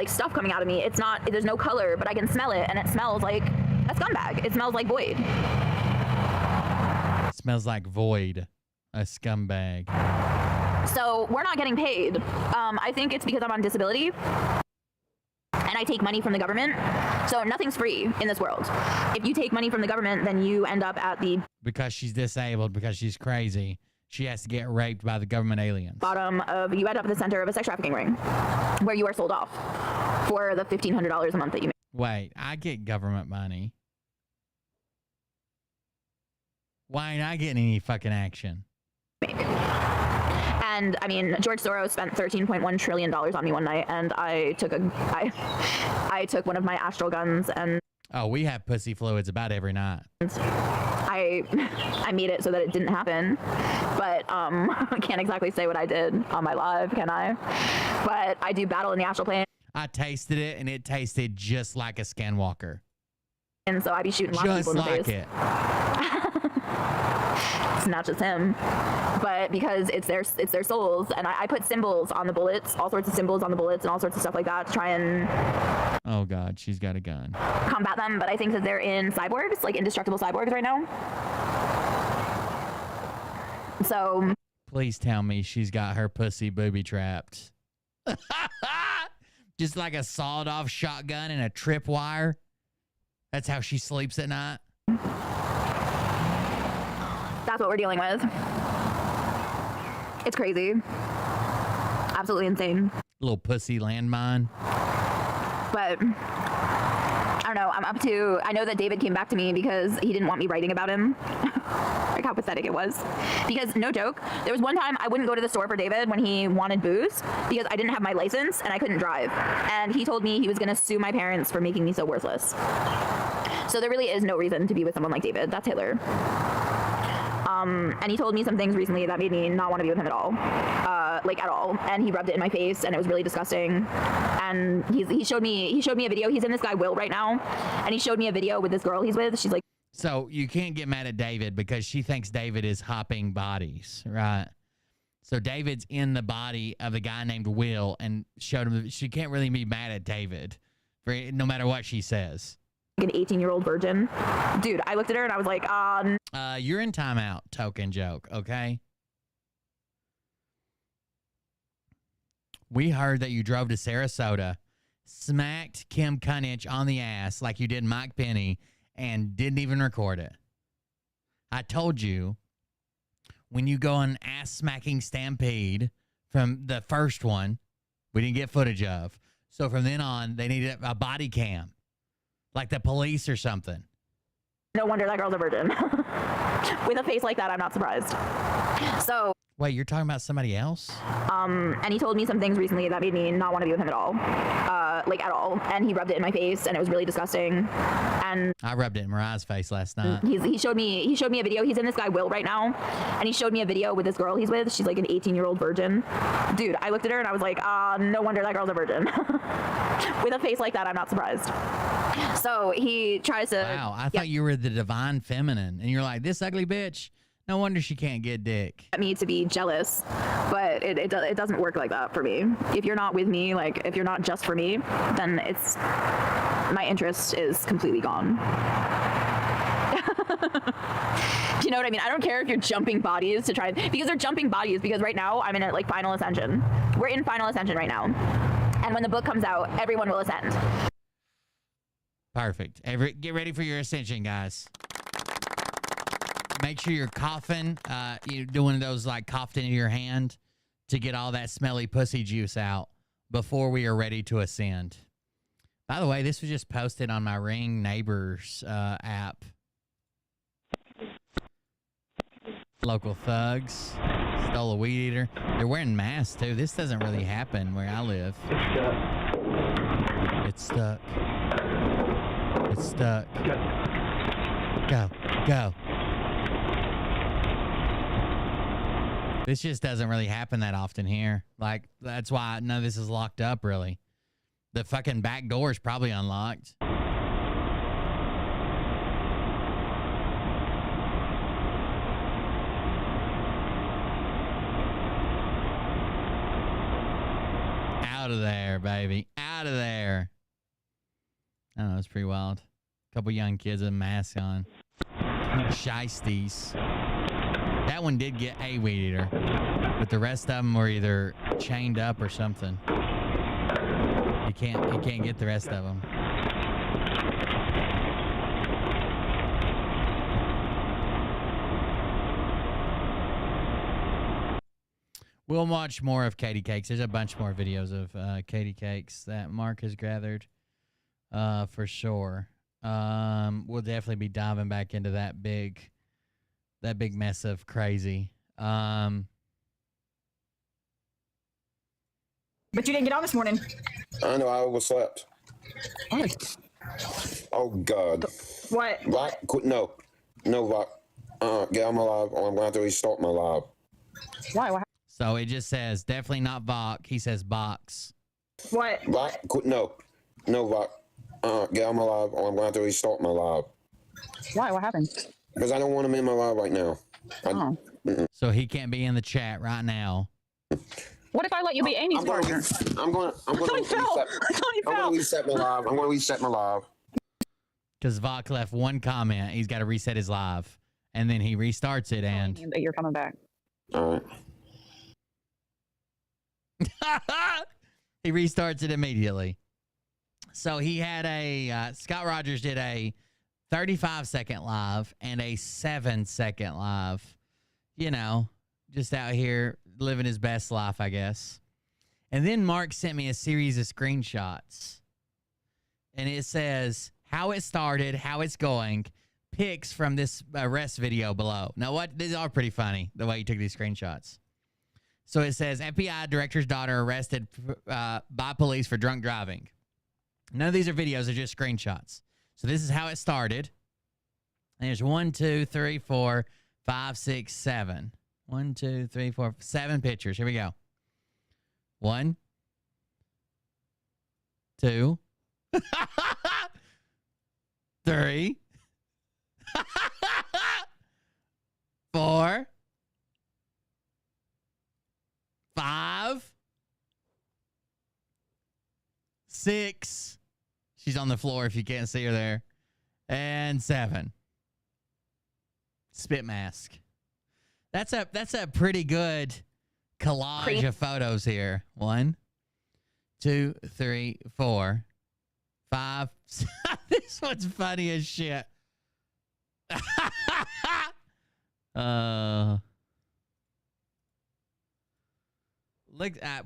Stuff coming out of me. There's no color, but I can smell it, and it smells like a scumbag. It smells like void. It smells like void. A scumbag. So we're not getting paid. I think it's because I'm on disability and I take money from the government. So nothing's free in this world. If you take money from the government, then you end up at the Because she's disabled, because she's crazy, she has to get raped by the government aliens. bottom of, you end up at the center of a sex trafficking ring where you are sold off for the $1,500 a month that you make. Wait, I get government money. Why ain't I getting any fucking action? And I mean, George Soros spent $13.1 trillion on me one night, and I took one of my astral guns and Oh, we have pussy fluids about every night. I made it so that it didn't happen, but I can't exactly say what I did on my live, can I? But I do battle in the astral plane. I tasted it, and it tasted just like a skinwalker. And so I be shooting lots of people in the face. Just like it. It's not just him, but because it's their souls, and I put symbols on the bullets, all sorts of symbols on the bullets, and all sorts of stuff like that to try and Oh God, she's got a gun. combat them. But I think that they're in cyborgs, like indestructible cyborgs right now. So Please tell me she's got her pussy booby trapped. Just like a sawed-off shotgun and a tripwire. That's how she sleeps at night. That's what we're dealing with. It's crazy. Absolutely insane. Little pussy landmine. But I don't know. I'm up to. I know that David came back to me because he didn't want me writing about him. Like how pathetic it was. Because no joke, there was one time I wouldn't go to the store for David when he wanted booze because I didn't have my license and I couldn't drive. And he told me he was going to sue my parents for making me so worthless. So there really is no reason to be with someone like David. That's Hitler. And he told me some things recently that made me not want to be with him at all. Like at all. And he rubbed it in my face and it was really disgusting. And he showed me a video. He's in this guy Will right now. And he showed me a video with this girl he's with. She's like, so you can't get mad at David because she thinks David is hopping bodies, right? So David's in the body of a guy named Will and showed him. She can't really be mad at David for no matter what she says. An 18-year-old virgin. Dude, I looked at her and I was like, you're in timeout, token joke, okay? We heard that you drove to Sarasota, smacked Kim Cunninge on the ass like you did Mike Penny, and didn't even record it. I told you, when you go on ass-smacking stampede from the first one, we didn't get footage of. So from then on, they need a body cam. Like the police or something. No wonder that girl's a virgin. With a face like that, I'm not surprised. So. Wait, you're talking about somebody else? And he told me some things recently that made me not want to be with him at all. Like at all. And he rubbed it in my face and it was really disgusting. And I rubbed it in Mariah's face last night. He showed me a video. He's in this guy Will right now. And he showed me a video with this girl he's with. She's like an 18-year-old virgin. Dude, I looked at her and I was like, no wonder that girl's a virgin. With a face like that, I'm not surprised. So he tries to. Wow, I thought you were the divine feminine, and you're like, this ugly bitch. No wonder she can't get dick. Me to be jealous, but it doesn't work like that for me. If you're not with me, like if you're not just for me, then it's my interest is completely gone. You know what I mean? I don't care if you're jumping bodies to try because they're jumping bodies because right now I'm in like final ascension. We're in final ascension right now, and when the book comes out, everyone will ascend. Perfect. Get ready for your ascension, guys. Make sure you're coughing. You're doing those like coughed into your hand to get all that smelly pussy juice out before we are ready to ascend. By the way, this was just posted on my Ring Neighbors app. Local thugs stole a weed eater. They're wearing masks too. This doesn't really happen where I live. It's stuck. It's stuck. Go. This just doesn't really happen that often here. Like, that's why none of this is locked up, really. The fucking back door is probably unlocked. Out of there, baby. Out of there. I don't know, it's pretty wild. A couple young kids with masks on. Shiesties. That one did get a weed eater, but the rest of them were either chained up or something. You can't get the rest of them. We'll watch more of Katie Cakes. There's a bunch more videos of Katie Cakes that Mark has gathered, for sure. We'll definitely be diving back into that big mess of crazy. But you didn't get on this morning. I know, I overslept. What? Oh, God. What? No, Vok. Get on my live, or I'm going to have to restart my live. Why? What? So it just says, definitely not Vok. He says box. What? No, Vok. Get on my live, or I'm going to have to restart my live. Why? What happened? Because I don't want him in my live right now. So he can't be in the chat right now. What if I let you be Amy's partner? I'm going to reset my live. I'm going to reset my live. Because Vok left one comment. He's got to reset his live. And then he restarts it and... That you're coming back. All right. He restarts it immediately. So he had a, Scott Rogers did a 35-second live and a 7-second live. You know, just out here living his best life, I guess. And then Mark sent me a series of screenshots. And it says how it started, how it's going, pics from this arrest video below. Now, what? These are pretty funny, the way he took these screenshots. So it says, FBI director's daughter arrested by police for drunk driving. None of these are videos, they're just screenshots. So this is how it started. And there's 1, 2, 3, 4, 5, 6, 7. 1, 2, 3, 4, 7 pictures. Here we go. 1, 2, 3, 4, 5, 6. She's on the floor if you can't see her there. And 7. Spit mask. That's a pretty good collage of photos here. 1, 2, 3, 4, 5. This one's funny as shit.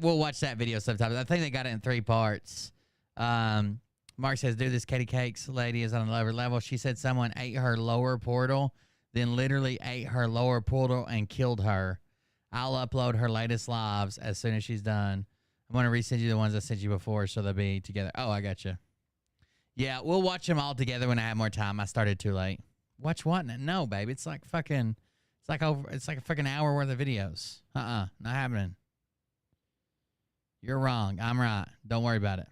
We'll watch that video sometimes. I think they got it in 3 parts. Mark says, "Dude, this Katie Cakes lady is on a lower level. She said someone ate her lower portal, then literally ate her lower portal and killed her. I'll upload her latest lives as soon as she's done. I'm going to resend you the ones I sent you before so they'll be together." Oh, I got you. Yeah, we'll watch them all together when I have more time. I started too late. Watch what? No, baby. It's like fucking, it's like a fucking hour worth of videos. Not happening. You're wrong. I'm right. Don't worry about it.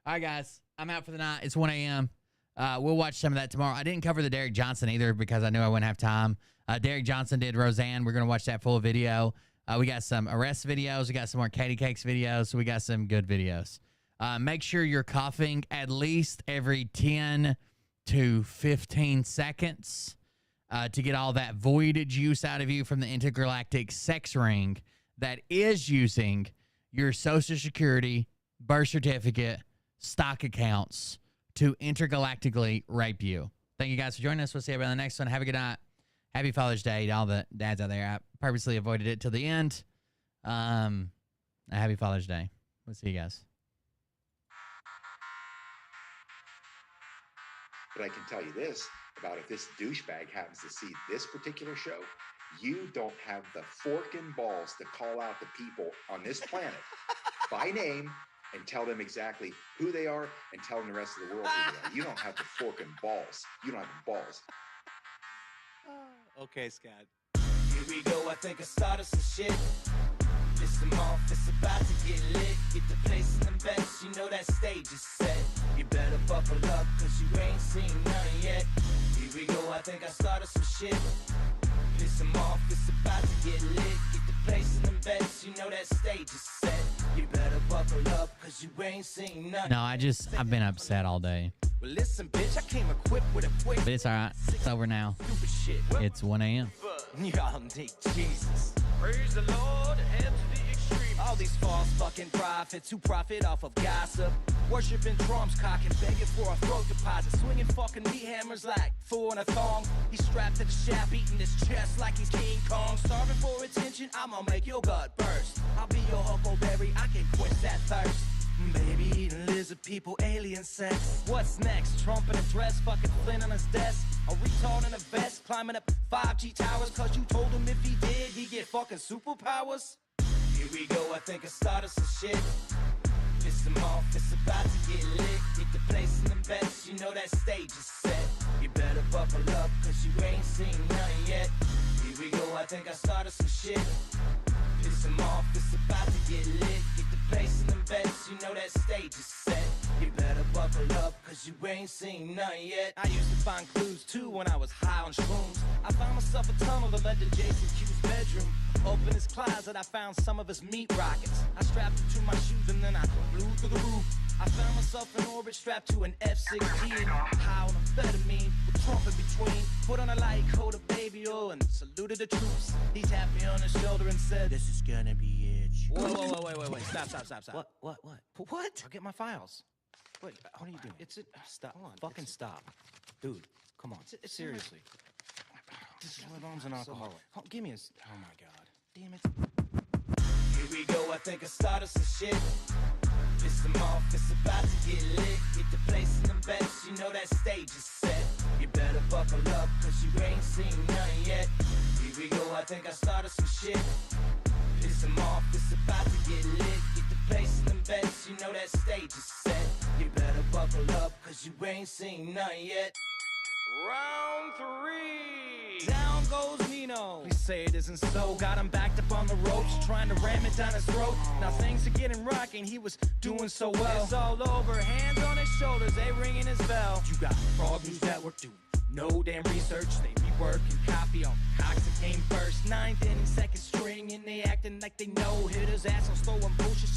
All right, guys. I'm out for the night. It's 1 a.m. We'll watch some of that tomorrow. I didn't cover the Derek Johnson either because I knew I wouldn't have time. Derek Johnson did Roseanne. We're going to watch that full video. We got some arrest videos. We got some more Katie Cakes videos. So we got some good videos. Make sure you're coughing at least every 10 to 15 seconds to get all that void juice out of you from the intergalactic sex ring that is using your Social Security, birth certificate, stock accounts to intergalactically rape you. Thank you guys for joining us. We'll see you on the next one. Have a good night. Happy Father's Day to all the dads out there. I purposely avoided it till the end. Happy Father's Day. We'll see you guys. But I can tell you this about if this douchebag happens to see this particular show, you don't have the forking balls to call out the people on this planet by name and tell them exactly who they are and tell them the rest of the world who they are. You don't have the forking balls. You don't have the balls. Okay, Scott. Here we go, I think I started some shit. Piss them off, it's about to get lit. Get the place in the best, you know that stage is set. You better buckle up, cause you ain't seen none yet. Here we go, I think I started some shit. Piss them off, it's about to get lit. Get the place in the best, you know that stage is set. You better buckle up, cause you ain't seen none. No, I've been upset all day. Well, listen, bitch, I came equipped with a quick. But it's all right. It's over now. It's 1 a.m. Y'all need Jesus. Praise the Lord and to the extreme. All these false fucking prophets who profit off of gossip. Worshipping drums, cocking, begging for a throat deposit. Swinging fucking meat hammers like fool in a thong. He's strapped to the shaft, beating his chest like he's King Kong. Starving for attention, I'ma make your gut burst. I'll be your huckleberry, I can quench that thirst. Baby eating lizard people, alien sex. What's next? Trump in a dress, fucking Flynn on his desk. A retard in a vest, climbing up 5G towers. Cause you told him if he did, he'd get fucking superpowers. Here we go, I think I started some shit. Piss them off, it's about to get lit. Get the place in the best, you know that stage is set. You better buckle up, cause you ain't seen none yet. Here we go, I think I started some shit. Piss them off, it's about to get lit. Get the place in the best, you know that stage is set. You better buckle up, cause you ain't seen none yet. I used to find clues too when I was high on shrooms. I found myself a tunnel that led to Jason Q's bedroom. Open his closet, I found some of his meat rockets. I strapped it to my shoes and then I flew through the roof. I found myself in orbit strapped to an F-16. High on amphetamine, with Trump in between. Put on a light coat of baby oil and saluted the troops. He tapped me on the shoulder and said, "This is gonna be it." Wait. Stop. What? I'll get my files. Wait, what are you doing? Stop. Hold on. Fucking stop. Dude, come on. Seriously. This is my mom's an alcoholic. Give me a... Oh, my God. Damn it. Here we go, I think I started some shit. Piss them off, it's about to get lit. Get the place in them bets, you know that stage is set. You better buckle up, cause you ain't seen none yet. Here we go, I think I started some shit. Piss them off, it's about to get lit. Get the place in them bets, you know that stage is set. You better buckle up, cause you ain't seen none yet. Round 3. Down goes Nino. Please say it isn't so. Got him backed up on the ropes, trying to ram it down his throat. Now things are getting rocking. He was doing so well. It's all over. Hands on his shoulders, they ringing his bell. You got Frog News Network doing no damn research. They rework and copy on Cox that came first. 9th inning, second string, and they acting like they know hitters. Assholes throwing bullshit.